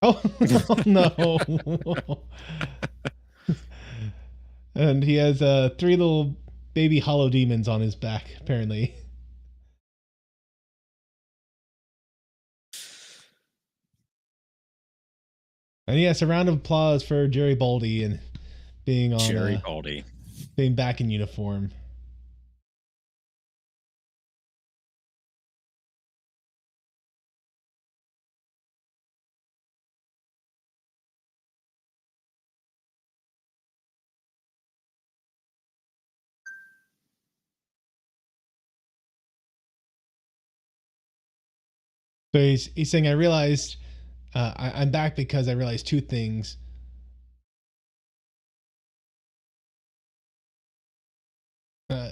Oh, no. And he has 3 little baby hollow demons on his back, apparently. And yes, a round of applause for Jerry Baldy and being back in uniform. So he's saying, I realized I'm back because I realized two things.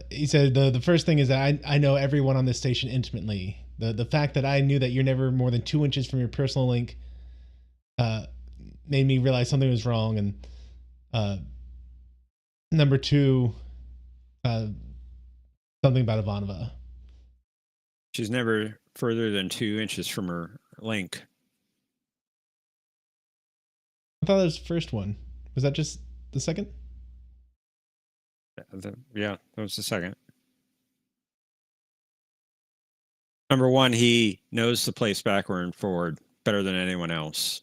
He said the first thing is that I know everyone on this station intimately. The fact that I knew that you're never more than 2 inches from your personal link uh, made me realize something was wrong. And uh, number two, uh, something about Ivanova. She's never further than 2 inches from her link. I thought that was the first one. Was that just the second? Yeah, that was the second. Number one, he knows the place backward and forward better than anyone else.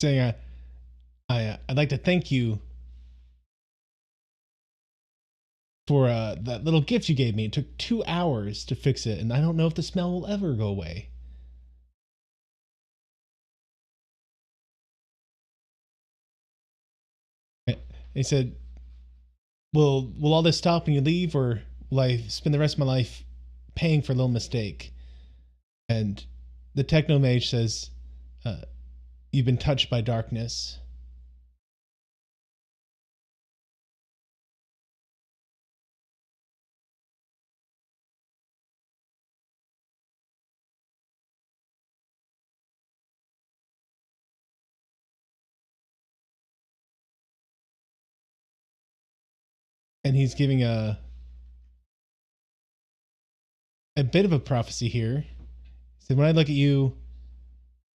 Saying I'd like to thank you for that little gift you gave me. It took 2 hours to fix it, and I don't know if the smell will ever go away. He said, will all this stop when you leave, or will I spend the rest of my life paying for a little mistake? And the techno mage says, uh, you've been touched by darkness. And he's giving a bit of a prophecy here. He said, when I look at you,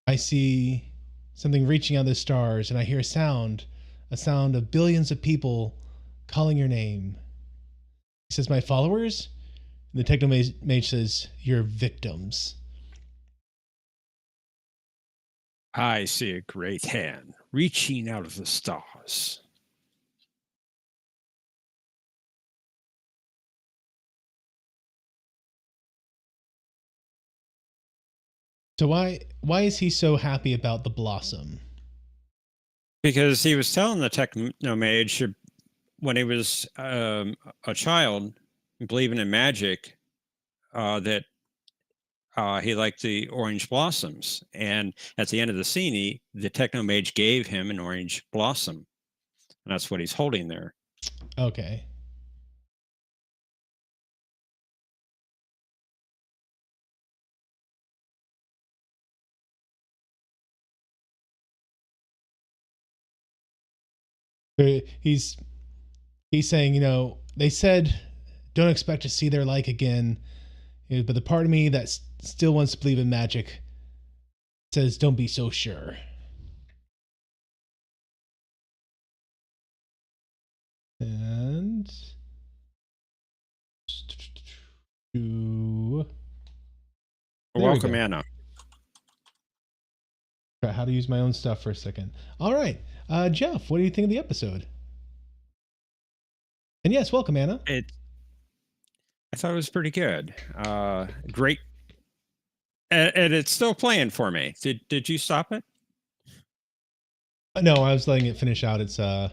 I see something reaching out of the stars, and I hear a sound of billions of people calling your name. He says, my followers? And the techno mage says, your victims. I see a great hand reaching out of the stars. So why is he so happy about the blossom? Because he was telling the techno mage when he was a child, believing in magic, that he liked the orange blossoms. And at the end of the scene, the techno mage gave him an orange blossom. And that's what he's holding there. Okay. He's saying, they said don't expect to see their like again, but the part of me that still wants to believe in magic says don't be so sure. And Welcome, Anna. How to use my own stuff for a second. All right, Jeff, what do you think of the episode? And yes, welcome, Anna. I thought it was pretty good. Great, and it's still playing for me. Did you stop it? No, I was letting it finish out. It's oh,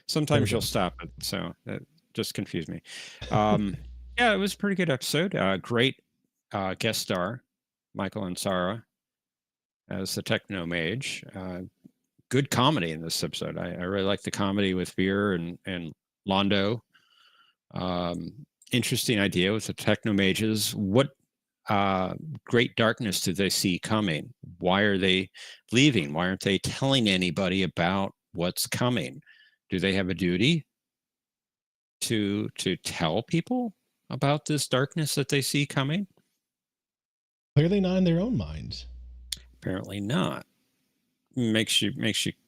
sometimes you'll stop it, so that just confused me. Yeah, it was a pretty good episode. Great guest star, Michael and Sarah as the techno mage. Good comedy in this episode. I really like the comedy with Veer and Londo. Interesting idea with the techno mages. What great darkness do they see coming? Why are they leaving? Why aren't they telling anybody about what's coming? Do they have a duty to tell people about this darkness that they see coming? Clearly not in their own minds. Apparently not. Makes you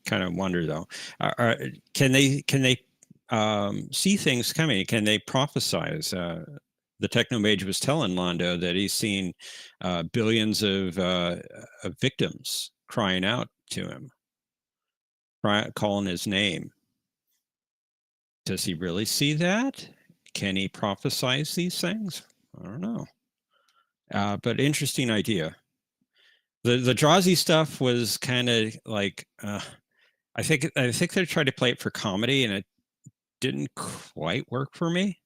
kind of wonder though. Can they see things coming? Can they prophesize? The techno mage was telling Londo that he's seen billions of victims crying out to him, calling his name. Does he really see that? Can he prophesize these things? I don't know. But interesting idea. The Drazi stuff was kind of like I think they tried to play it for comedy, and it didn't quite work for me.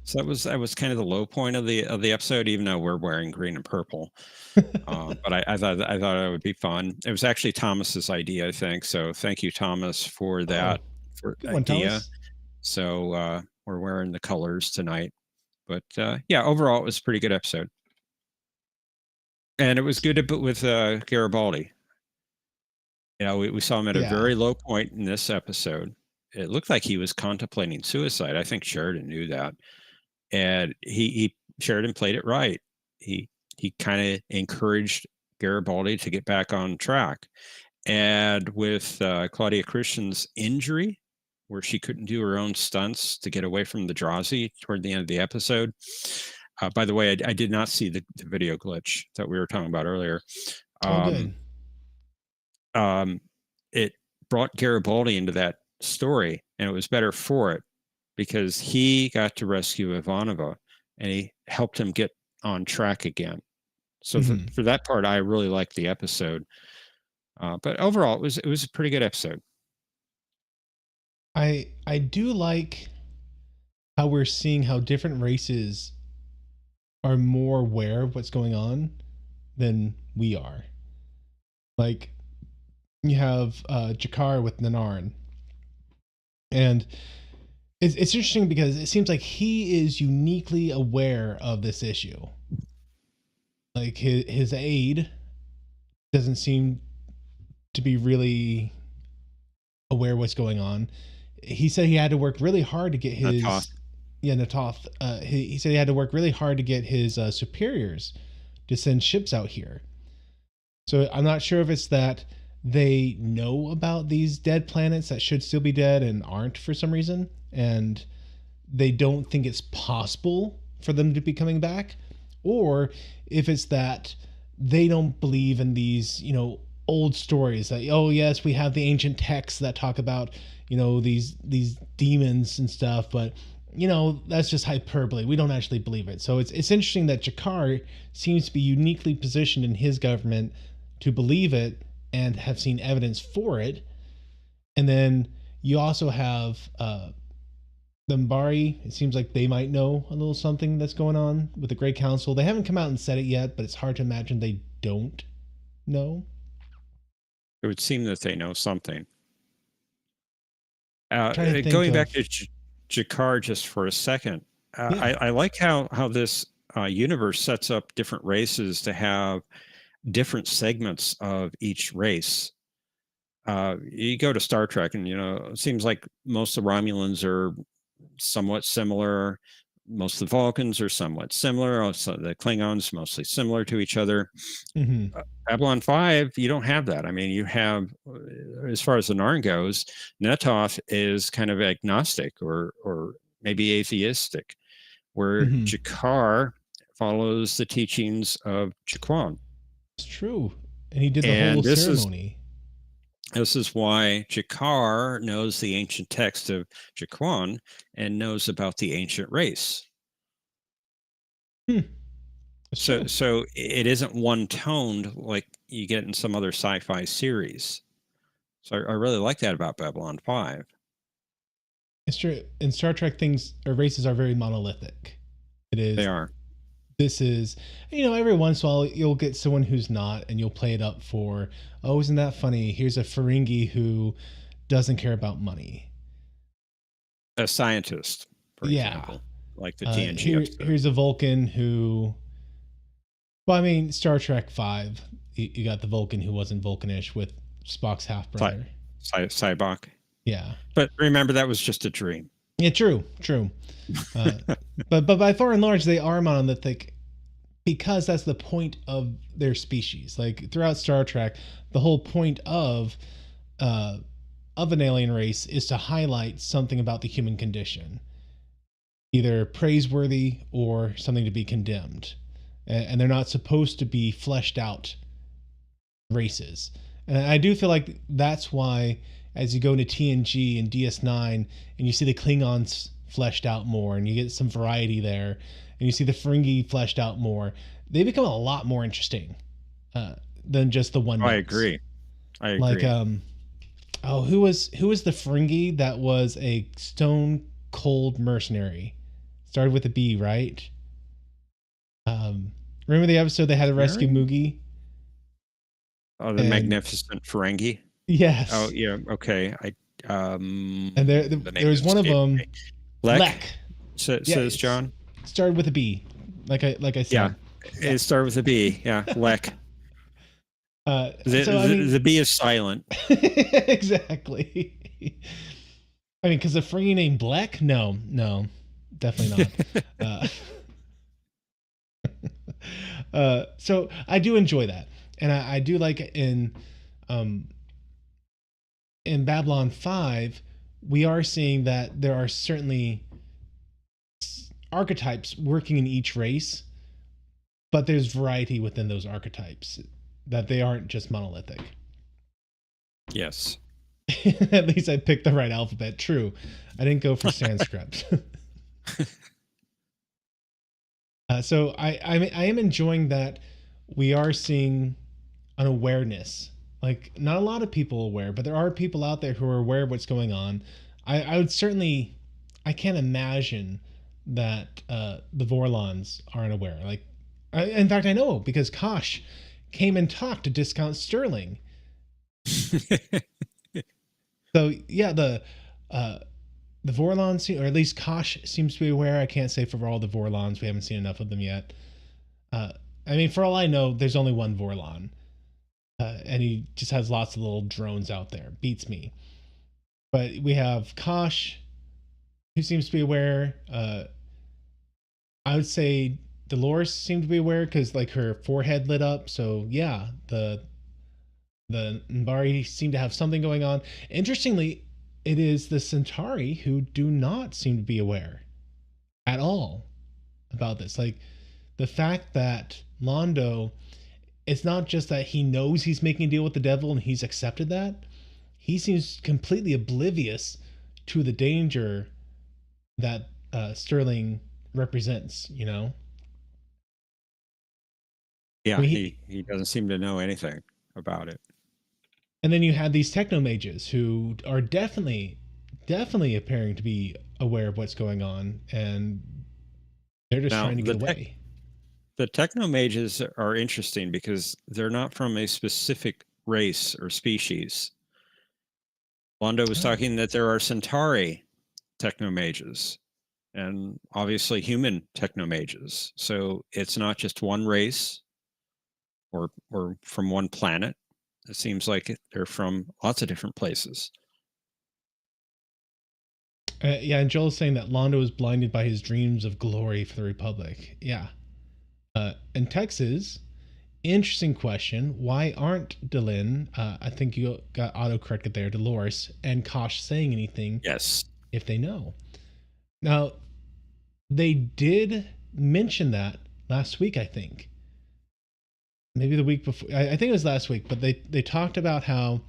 So that was kind of the low point of the episode, even though we're wearing green and purple. But I thought it would be fun. It was actually Thomas's idea, I think. So thank you, Thomas, for that Good one, idea. Thomas. So we're wearing the colors tonight. But yeah, overall, it was a pretty good episode. And it was good to put with Garibaldi. You know, we saw him at a very low point in this episode. It looked like he was contemplating suicide. I think Sheridan knew that. And Sheridan played it right. He kind of encouraged Garibaldi to get back on track. And with Claudia Christian's injury, where she couldn't do her own stunts to get away from the Drazi toward the end of the episode. By the way, I did not see the video glitch that we were talking about earlier. Good. It brought Garibaldi into that story, and it was better for it because he got to rescue Ivanova, and he helped him get on track again. So for that part, I really liked the episode. But overall, it was a pretty good episode. I do like how we're seeing how different races are more aware of what's going on than we are. Like you have Jakar with Nanarn, and it's interesting because it seems like he is uniquely aware of this issue. Like his aide doesn't seem to be really aware what's going on. He said he had to work really hard to get his Natoth. He said he had to work really hard to get his superiors to send ships out here. So I'm not sure if it's that they know about these dead planets that should still be dead and aren't for some reason, and they don't think it's possible for them to be coming back, or if it's that they don't believe in these, old stories that, oh yes, we have the ancient texts that talk about, these demons and stuff, but that's just hyperbole. We don't actually believe it. So it's interesting that Jakar seems to be uniquely positioned in his government to believe it and have seen evidence for it. And then you also have the Mbari. It seems like they might know a little something that's going on with the Great Council. They haven't come out and said it yet, but it's hard to imagine they don't know. It would seem that they know something. Going back to Jakar just for a second, I like how this universe sets up different races to have different segments of each race. You go to Star Trek, and it seems like most of the Romulans are somewhat similar. Most of the Vulcans are somewhat similar. Also, the Klingons mostly similar to each other. Babylon 5, you don't have that. I mean, you have, as far as the Narn goes, Natoth is kind of agnostic or maybe atheistic, where Jakar follows the teachings of Jaquan. It's true. And he did the whole ceremony. This is why Jakar knows the ancient text of Jaquan and knows about the ancient race. So it isn't one-toned like you get in some other sci-fi series. So I really like that about Babylon 5. It's true. In Star Trek, races are very monolithic. It is. They are. This is, every once in a while you'll get someone who's not, and you'll play it up for, oh, isn't that funny? Here's a Ferengi who doesn't care about money. A scientist, for example, like the TNG episode. Here's a Vulcan who, Star Trek 5, you got the Vulcan who wasn't Vulcanish with Spock's half-brother. Cybok. Yeah. But remember, that was just a dream. Yeah, true. But by far and large, they are monolithic because that's the point of their species. Like throughout Star Trek, the whole point of an alien race is to highlight something about the human condition, either praiseworthy or something to be condemned. And they're not supposed to be fleshed out races. And I do feel like that's why, as you go into TNG and DS9 and you see the Klingons fleshed out more, and you get some variety there, and you see the Ferengi fleshed out more. They become a lot more interesting than just the one I notes. agree. I Like agree. who was the Ferengi that was a stone cold mercenary? Started with a B, right? Remember the episode they had to rescue Mary? Moogie? Oh, the And magnificent Ferengi. Oh yes, yeah. Okay. and The there name was one of escaped me. them, Lek Lek. Yeah, says John. started with a B, like I Yeah. said. Yeah. It started with a B. Yeah. Lek. So I mean, The B is silent. exactly. I mean, because a Ferengi named Black? No, definitely not. So I do enjoy that, and I do like um, in Babylon 5, we are seeing that there are certainly archetypes working in each race, but there's variety within those archetypes, that they aren't just monolithic. Yes. At least I picked the right alphabet. True. I didn't go for Sanskrit. So I am enjoying that we are seeing an awareness. Like, not a lot of people aware, but there are people out there who are aware of what's going on. I would certainly, I can't imagine that the Vorlons aren't aware. Like, in fact, I know because Kosh came and talked to Discount Sterling. So yeah, uh, the Vorlons, or at least Kosh seems to be aware. I can't say for all the Vorlons. We haven't seen enough of them yet. Uh, I mean, for all I know, there's only one Vorlon. And he just has lots of little drones out there. Beats me. But we have Kosh, who seems to be aware. I would say Dolores seemed to be aware because like her forehead lit up. So yeah, the Nbari seem to have something going on. Interestingly, it is the Centauri who do not seem to be aware at all about this. Like the fact that Londo, it's not just that he knows he's making a deal with the devil and he's accepted that. He seems completely oblivious to the danger that Sterling represents, you know? I Yeah. mean, He doesn't seem to know anything about it. and then you had these techno mages who are definitely appearing to be aware of what's going on, and they're just Now trying to get away. the techno mages are interesting because they're not from a specific race or species. Londo was Oh. talking that there are Centauri techno mages and obviously human techno mages. So it's not just one race or from one planet. It seems like they're from lots of different places. Yeah, and Joel's saying that Londo is blinded by his dreams of glory for the Republic. Yeah. In Texas, interesting question. Why aren't Delin, I think you got auto-corrected there, Dolores, and Kosh saying anything Yes. if they know? Now, they did mention that last week, I think. Maybe the week before. I think it was last week, but they talked about how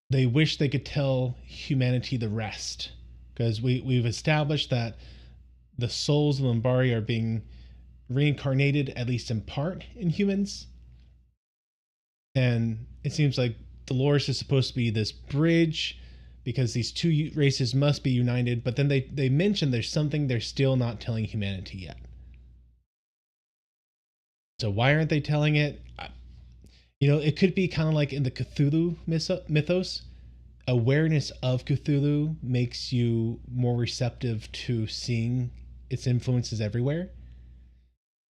they wish they could tell humanity the rest, because we've established that the souls of Lombari are being reincarnated, at least in part, in humans. And it seems like Dolores is supposed to be this bridge because these two races must be united. But then they mention there's something they're still not telling humanity yet. So why aren't they telling it? You know, it could be kind of like in the Cthulhu mythos. Awareness of Cthulhu makes you more receptive to seeing its influences everywhere.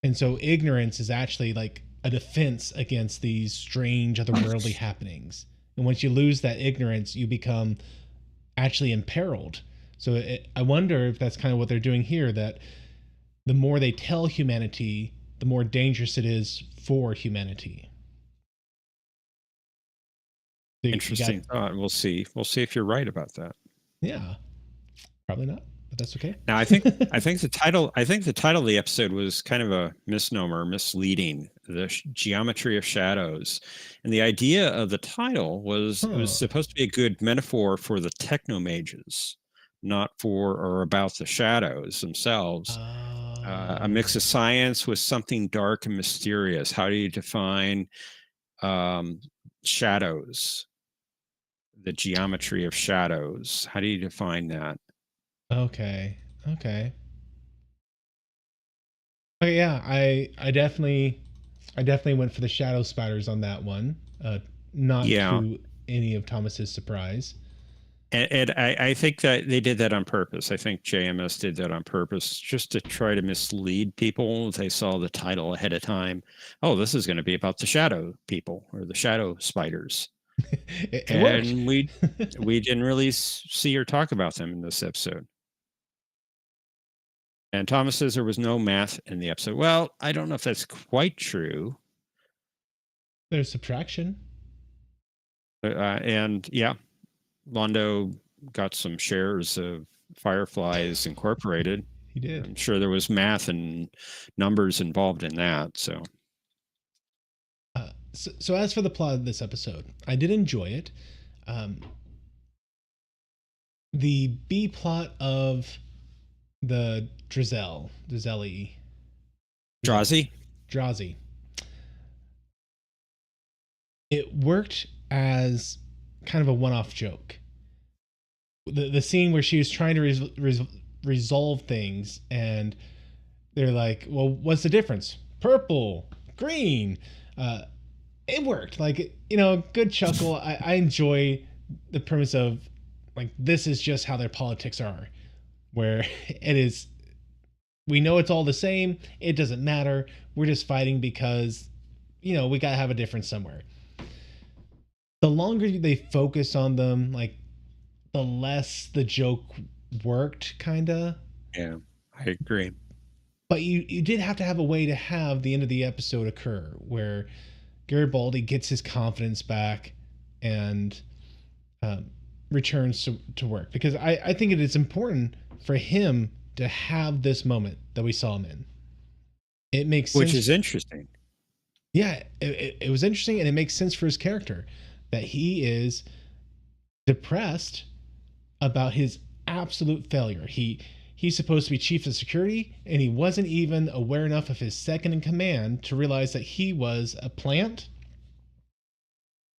And so ignorance is actually like a defense against these strange otherworldly happenings. And once you lose that ignorance, you become actually imperiled. So I wonder if that's kind of what they're doing here, that the more they tell humanity, the more dangerous it is for humanity. So Interesting thought. We'll see. We'll see if you're right about that. Yeah, probably not, but that's okay. Now, I think the title of the episode was kind of a misnomer, misleading. The geometry of shadows, and the idea of the title was it was supposed to be a good metaphor for the techno mages, not for or about the shadows themselves. A mix of Oh, science with something dark and mysterious. How do you define um, shadows? The geometry of shadows. How do you define that? okay. Okay. Okay, yeah, I definitely went for the shadow spiders on that one. Not Yeah, to any of Thomas's surprise. and I think that they did that on purpose. I think JMS did that on purpose just to try to mislead people. They saw the title ahead of time. Oh, this is going to be about the shadow people or the shadow spiders, It worked. and we didn't really see or talk about them in this episode. And Thomas says there was no math in the episode. Well, I don't know if that's quite true. There's subtraction. And yeah, Londo got some shares of Fireflies Incorporated. He did. I'm sure there was math and numbers involved in that. So, So as for the plot of this episode, I did enjoy it. Um, the B plot of the Drizelli, Drazi? Drazi, it worked as kind of a one-off joke. The scene where she was trying to resolve things, and they're like, "Well, what's the difference? Purple, green." Uh, it worked. Like, good chuckle. I enjoy the premise of, like, this is just how their politics are, where it is. We know it's all the same. It doesn't matter. We're just fighting because, we gotta have a difference somewhere. The longer they focus on them, like, the less the joke worked, kinda. Yeah, I agree. But you did have to have a way to have the end of the episode occur where Garibaldi gets his confidence back and um, returns to work, because I think it is important for him to have this moment that we saw him in. It makes Which sense. is interesting. Yeah, it was interesting, and it makes sense for his character that he is depressed about his absolute failure. He's supposed to be chief of security, and he wasn't even aware enough of his second in command to realize that he was a plant,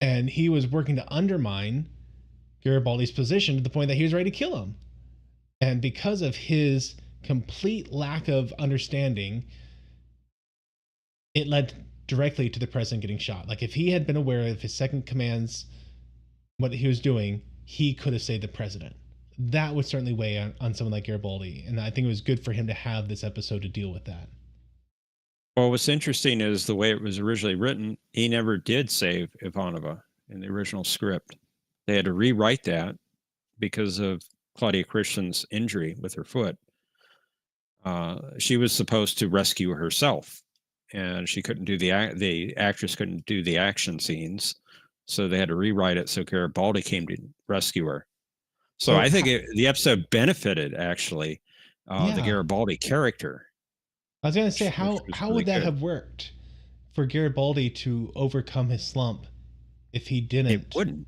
and he was working to undermine Garibaldi's position to the point that he was ready to kill him. And because of his complete lack of understanding, it led directly to the president getting shot. Like, if he had been aware of his second command's what he was doing, he could have saved the president. That would certainly weigh on someone like Garibaldi, and I think it was good for him to have this episode to deal with that. Well, what's interesting is the way it was originally written, he never did save Ivanova in the original script. They had to rewrite that because of Claudia Christian's injury with her foot. She was supposed to rescue herself, and she couldn't do the actress couldn't do the action scenes, so they had to rewrite it so Garibaldi came to rescue her. So So I think the episode benefited actually the yeah, Garibaldi character, I was gonna say, which how was how really would that good. have worked for Garibaldi to overcome his slump if he It didn't? wouldn't.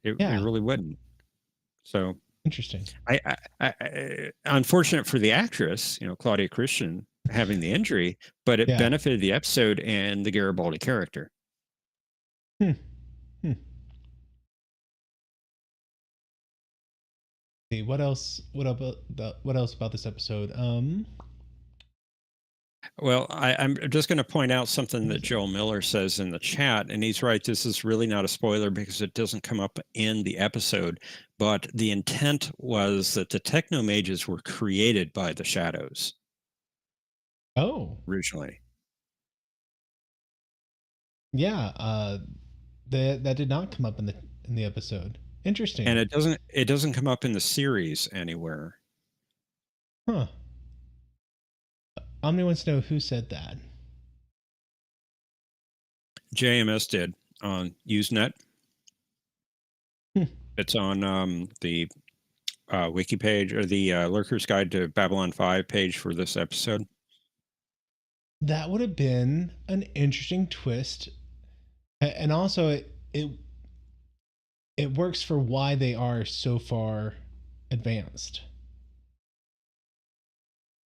It Yeah, really wouldn't. So interesting. unfortunate for the actress, Claudia Christian having the injury, but it Yeah. benefited the episode and the Garibaldi character. Hmm. Hmm. See, what else? What else about this episode? Well, I'm just going to point out something What that is it? Joel Miller says in the chat, and he's right. This is really not a spoiler because it doesn't come up in the episode, but the intent was that the techno mages were created by the shadows Oh, originally. yeah. That did not come up in the episode. And Interesting. it doesn't come up in the series anywhere. Huh. Omni wants to know who said that. JMS did on Usenet. Hmm. It's on the wiki page or the Lurker's Guide to Babylon 5 page for this episode. That would have been an interesting twist, and also it works for why they are so far advanced,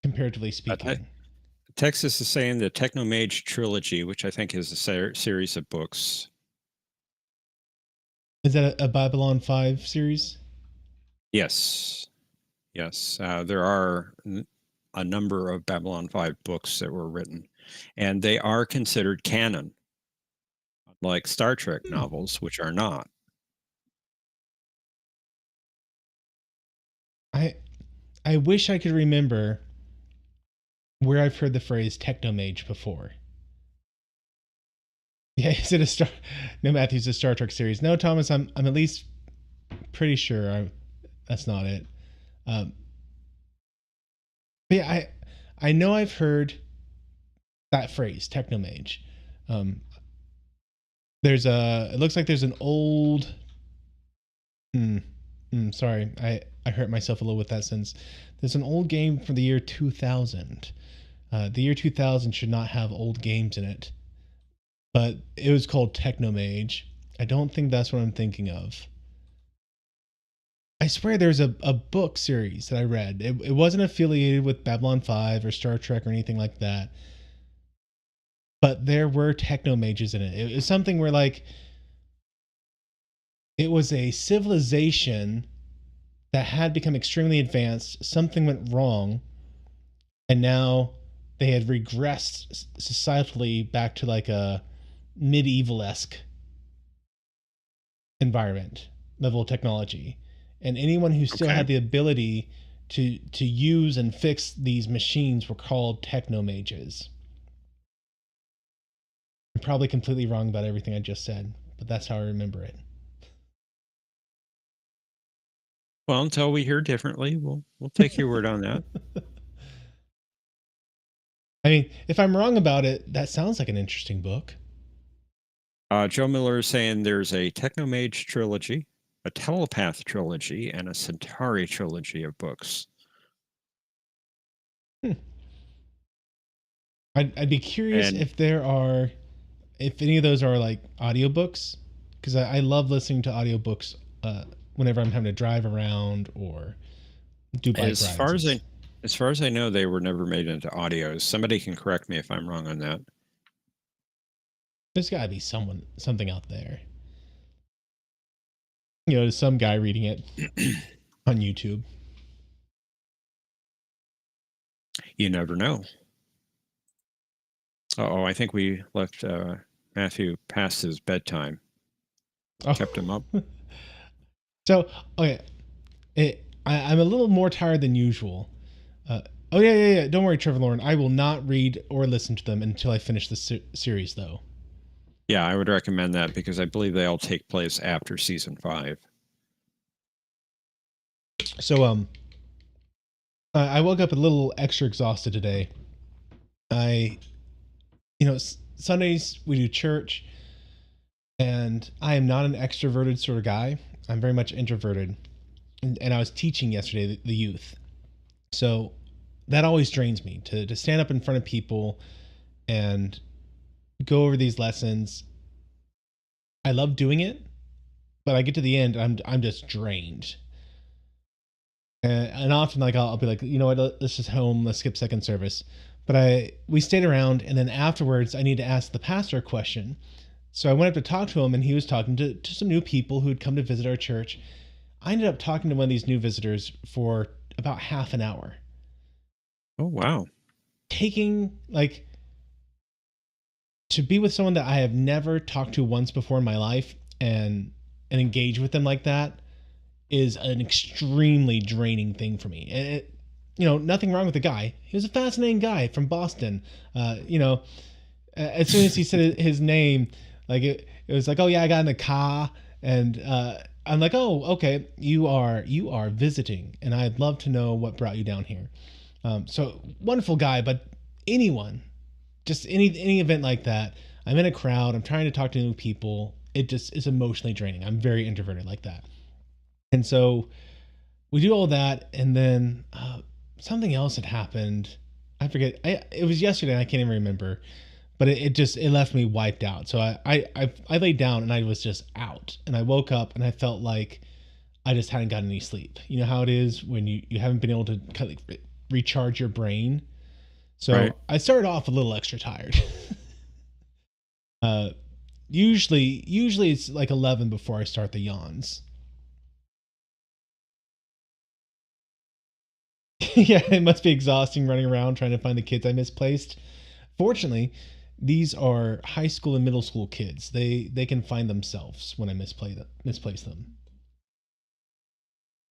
comparatively speaking. Texas is saying the Technomage trilogy, which I think is a series of books. Is that a Babylon 5 series? Yes. Yes. There are a number of Babylon 5 books that were written, and they are considered canon, like Star Trek novels, which are not. I wish I could remember where I've heard the phrase Technomage before. Yeah, is it a Star? No, Matthew's a Star Trek series. No, Thomas, I'm at least pretty sure that's not it. But yeah, I know I've heard that phrase Technomage. It looks like there's an old. Sorry, I hurt myself a little with that sentence. There's an old game from the year 2000. The year 2000 should not have old games in it, but it was called Technomage. I don't think that's what I'm thinking of. I swear there's a book series that I read. It wasn't affiliated with Babylon 5 or Star Trek or anything like that, but there were Technomages in it. It was something where, like, it was a civilization that had become extremely advanced. Something went wrong, and now they had regressed societally back to like a medieval-esque environment level of technology. And anyone who still had the ability to use and fix these machines were called Technomages. I'm probably completely wrong about everything I just said, but that's how I remember it. Well, until we hear differently, we'll take your word on that. I mean, if I'm wrong about it, that sounds like an interesting book. Joe Miller is saying there's a Technomage trilogy, a Telepath trilogy, and a Centauri trilogy of books. I'd be curious if any of those are like audiobooks, because I love listening to audiobooks whenever I'm having to drive around or do bike rides. As far as I know, they were never made into audios. Somebody can correct me if I'm wrong on that. There's got to be something out there. There's some guy reading it on YouTube. You never know. I think we left Matthew past his bedtime. Kept him up. So, okay. I'm a little more tired than usual. Yeah. Don't worry, Trevor Lauren. I will not read or listen to them until I finish the series, though. Yeah, I would recommend that because I believe they all take place after season 5. So, I woke up a little extra exhausted today. Sundays we do church, and I am not an extroverted sort of guy. I'm very much introverted, and I was teaching yesterday the youth, so that always drains me to stand up in front of people and go over these lessons. I love doing it, but I get to the end, I'm just drained. And often, like, I'll be like, you know what, let's just home, let's skip second service. But we stayed around, and then afterwards I need to ask the pastor a question. So I went up to talk to him, and he was talking to some new people who had come to visit our church. I ended up talking to one of these new visitors for about half an hour. Oh, wow. Taking, like, to be with someone that I have never talked to once before in my life and engage with them like that is an extremely draining thing for me. Nothing wrong with the guy. He was a fascinating guy from Boston. As soon as he said his name, like it was like, oh yeah, I got in the car, and I'm like, oh, okay, you are visiting, and I'd love to know what brought you down here. So wonderful guy, but anyone, just any event like that, I'm in a crowd, I'm trying to talk to new people, it just is emotionally draining. I'm very introverted like that. And so we do all that, and then something else had happened. I forget. It was yesterday. I can't even remember, but it left me wiped out. So I laid down and I was just out. And I woke up and I felt like I just hadn't gotten any sleep. You know how it is when you haven't been able to kind of recharge your brain. Right. So I started off a little extra tired. uh, usually it's like 11 before I start the yawns. Yeah, it must be exhausting running around trying to find the kids I misplaced. Fortunately, these are high school and middle school kids. They can find themselves when I misplace them.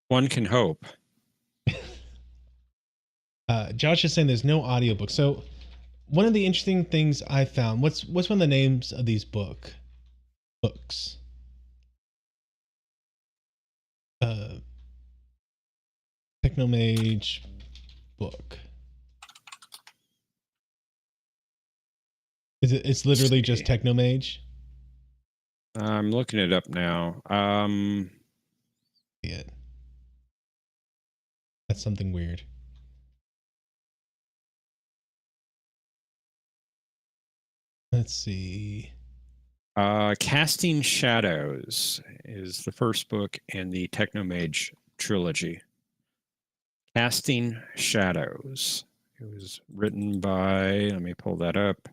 One can hope. Josh is saying there's no audiobook. So one of the interesting things I found, what's one of the names of these books? Uh, Technomage book. It's literally just Technomage. I'm looking it up now. Yeah. That's something weird. Let's see. Casting Shadows is the first book in the Technomage trilogy. Casting Shadows. It was written by, let me pull that up,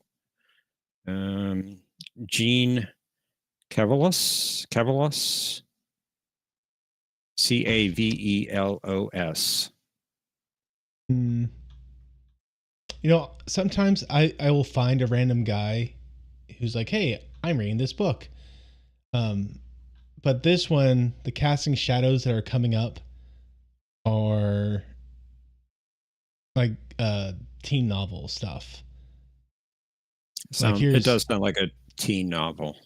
Gene Cavelos, Cavelos. Hmm. Sometimes I will find a random guy who's like, "Hey, I'm reading this book." Um, but this one, the casting shadows that are coming up are like teen novel stuff. Like It here's does sound like a teen novel.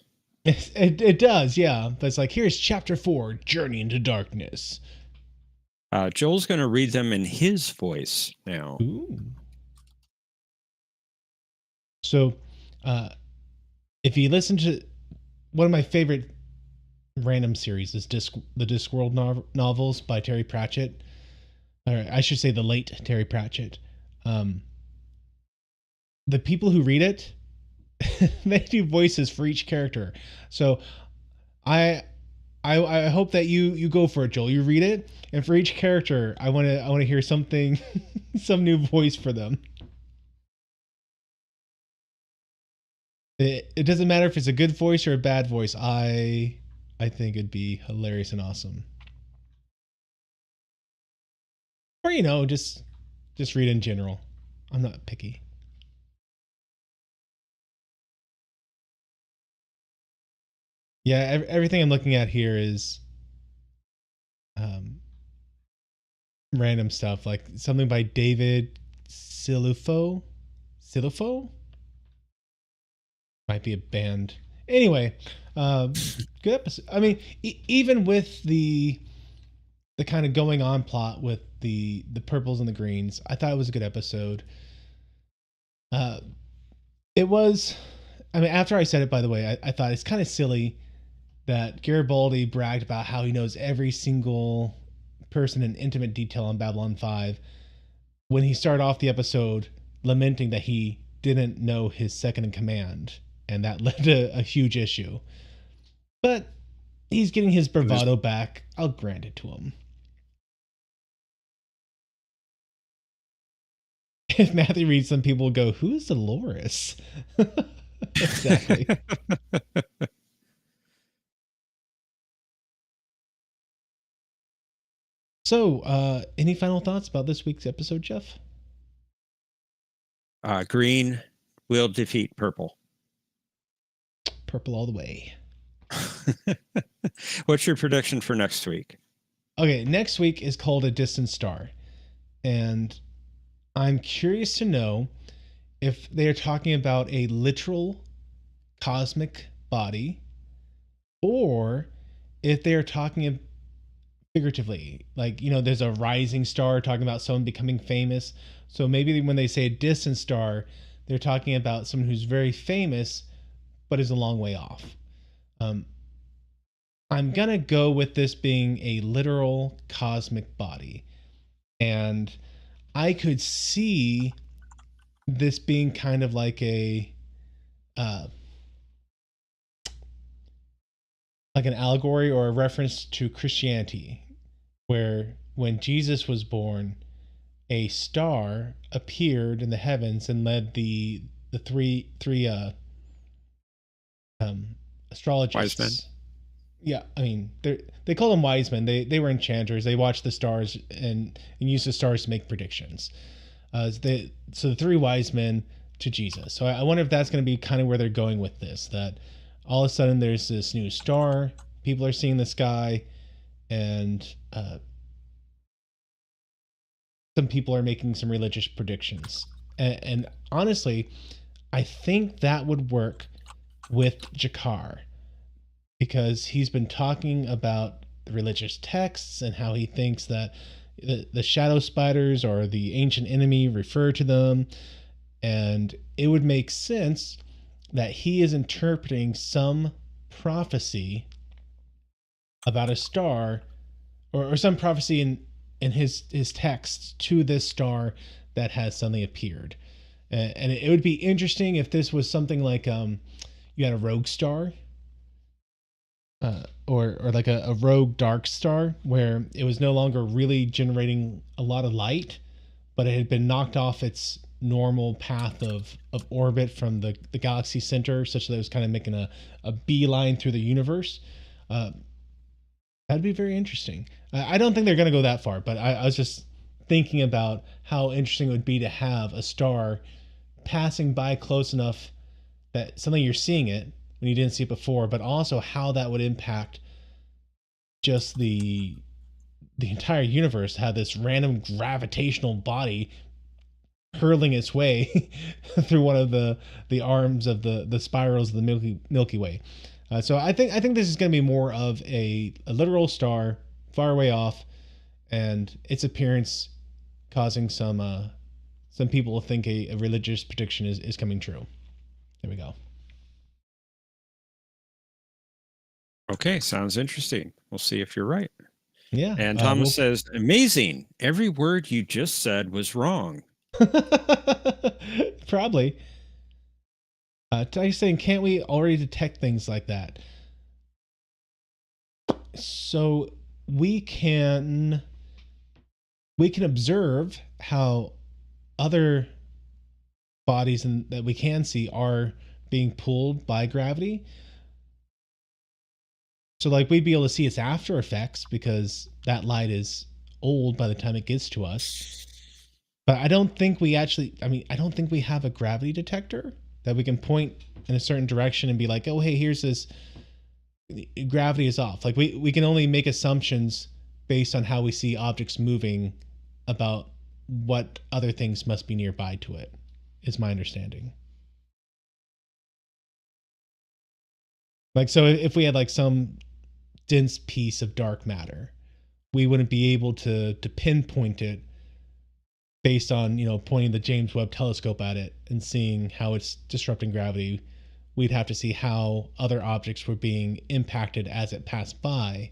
it does, yeah. But it's like here's chapter 4, Journey into Darkness. Joel's going to read them in his voice now. Ooh. So, if you listen to one of my favorite random series is the Discworld novels by Terry Pratchett. Or I should say the late Terry Pratchett. Um, the people who read it, they do voices for each character. So I I hope that you go for it, Joel. You read it, and for each character, I want to hear something, some new voice for them. It doesn't matter if it's a good voice or a bad voice. I think it'd be hilarious and awesome. Or just read in general. I'm not picky. Yeah, everything I'm looking at here is um, random stuff, like something by David Silufo. Silufo might be a band. Anyway, good episode. I mean, even with the kind of going on plot with the purples and the greens, I thought it was a good episode. Uh, it was. I mean, after I said it, by the way, I thought it's kind of silly that Garibaldi bragged about how he knows every single person in intimate detail on Babylon 5 when he started off the episode lamenting that he didn't know his second in command, and that led to a huge issue. But he's getting his bravado back. I'll grant it to him. If Matthew reads them, people will go, "Who's Dolores?" Exactly. So, any final thoughts about this week's episode, Jeff? Green will defeat purple. Purple all the way. What's your prediction for next week? Okay, next week is called A Distant Star. And I'm curious to know if they are talking about a literal cosmic body or if they are talking figuratively. Like, there's a rising star talking about someone becoming famous. So maybe when they say a distant star, they're talking about someone who's very famous but is a long way off. Um, I'm going to go with this being a literal cosmic body. And I could see this being kind of like like an allegory or a reference to Christianity, where when Jesus was born, a star appeared in the heavens and led the three Wise men. astrologists. Yeah, I mean they call them wise men. They were enchanters. They watched the stars and used the stars to make predictions. So the three wise men to Jesus. So I wonder if that's going to be kind of where they're going with this. That all of a sudden there's this new star. People are seeing the sky, and some people are making some religious predictions. And honestly, I think that would work with Jakar, because he's been talking about the religious texts and how he thinks that the shadow spiders or the ancient enemy refer to them. And it would make sense that he is interpreting some prophecy about a star, or some prophecy in his text to this star that has suddenly appeared. And it would be interesting if this was something like you had a rogue star, or like a rogue dark star, where it was no longer really generating a lot of light, but it had been knocked off its normal path of orbit from the galaxy center, such that it was kind of making a beeline through the universe. That'd be very interesting. I don't think they're going to go that far, but I was just thinking about how interesting it would be to have a star passing by close enough that suddenly you're seeing it when you didn't see it before, but also how that would impact just the entire universe. How this random gravitational body hurling its way through one of the arms of the spirals of the Milky Way. So I think this is going to be more of a literal star far away off, and its appearance causing some people to think a religious prediction is coming true. There we go. Okay, sounds interesting. We'll see if you're right. Yeah. And Thomas says, amazing. Every word you just said was wrong. Probably. Ty's saying, can't we already detect things like that? So we can observe how other bodies that we can see are being pulled by gravity. So like we'd be able to see its after effects, because that light is old by the time it gets to us. But I don't think we have a gravity detector that we can point in a certain direction and be like, oh, hey, here's this, gravity is off. Like we can only make assumptions based on how we see objects moving about what other things must be nearby to it, is my understanding. Like, so if we had like some dense piece of dark matter, we wouldn't be able to pinpoint it based on, pointing the James Webb telescope at it and seeing how it's disrupting gravity. We'd have to see how other objects were being impacted as it passed by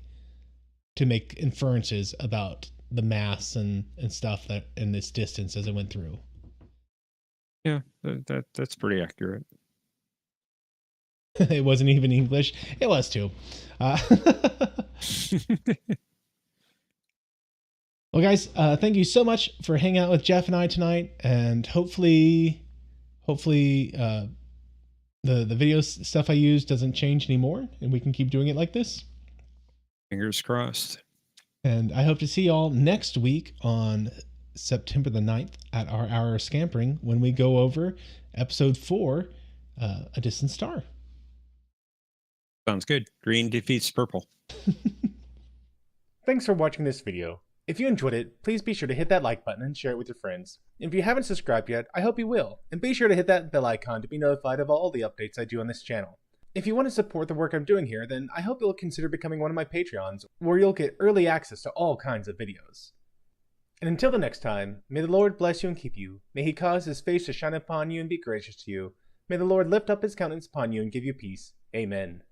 to make inferences about the mass and stuff that in this distance as it went through. Yeah, that's pretty accurate. It wasn't even English. It was too. Well, guys, thank you so much for hanging out with Jeff and I tonight, and hopefully, the video stuff I use doesn't change anymore, and we can keep doing it like this. Fingers crossed. And I hope to see y'all next week on September the 9th at our Hour of Scampering, when we go over episode 4, A Distant Star. Sounds good. Green defeats purple. Thanks for watching this video. If you enjoyed it, please be sure to hit that like button and share it with your friends. If you haven't subscribed yet, I hope you will, and be sure to hit that bell icon to be notified of all the updates I do on this channel. If you want to support the work I'm doing here, then I hope you'll consider becoming one of my Patreons, where you'll get early access to all kinds of videos. And until the next time, may the Lord bless you and keep you. May he cause his face to shine upon you and be gracious to you. May the Lord lift up his countenance upon you and give you peace. Amen.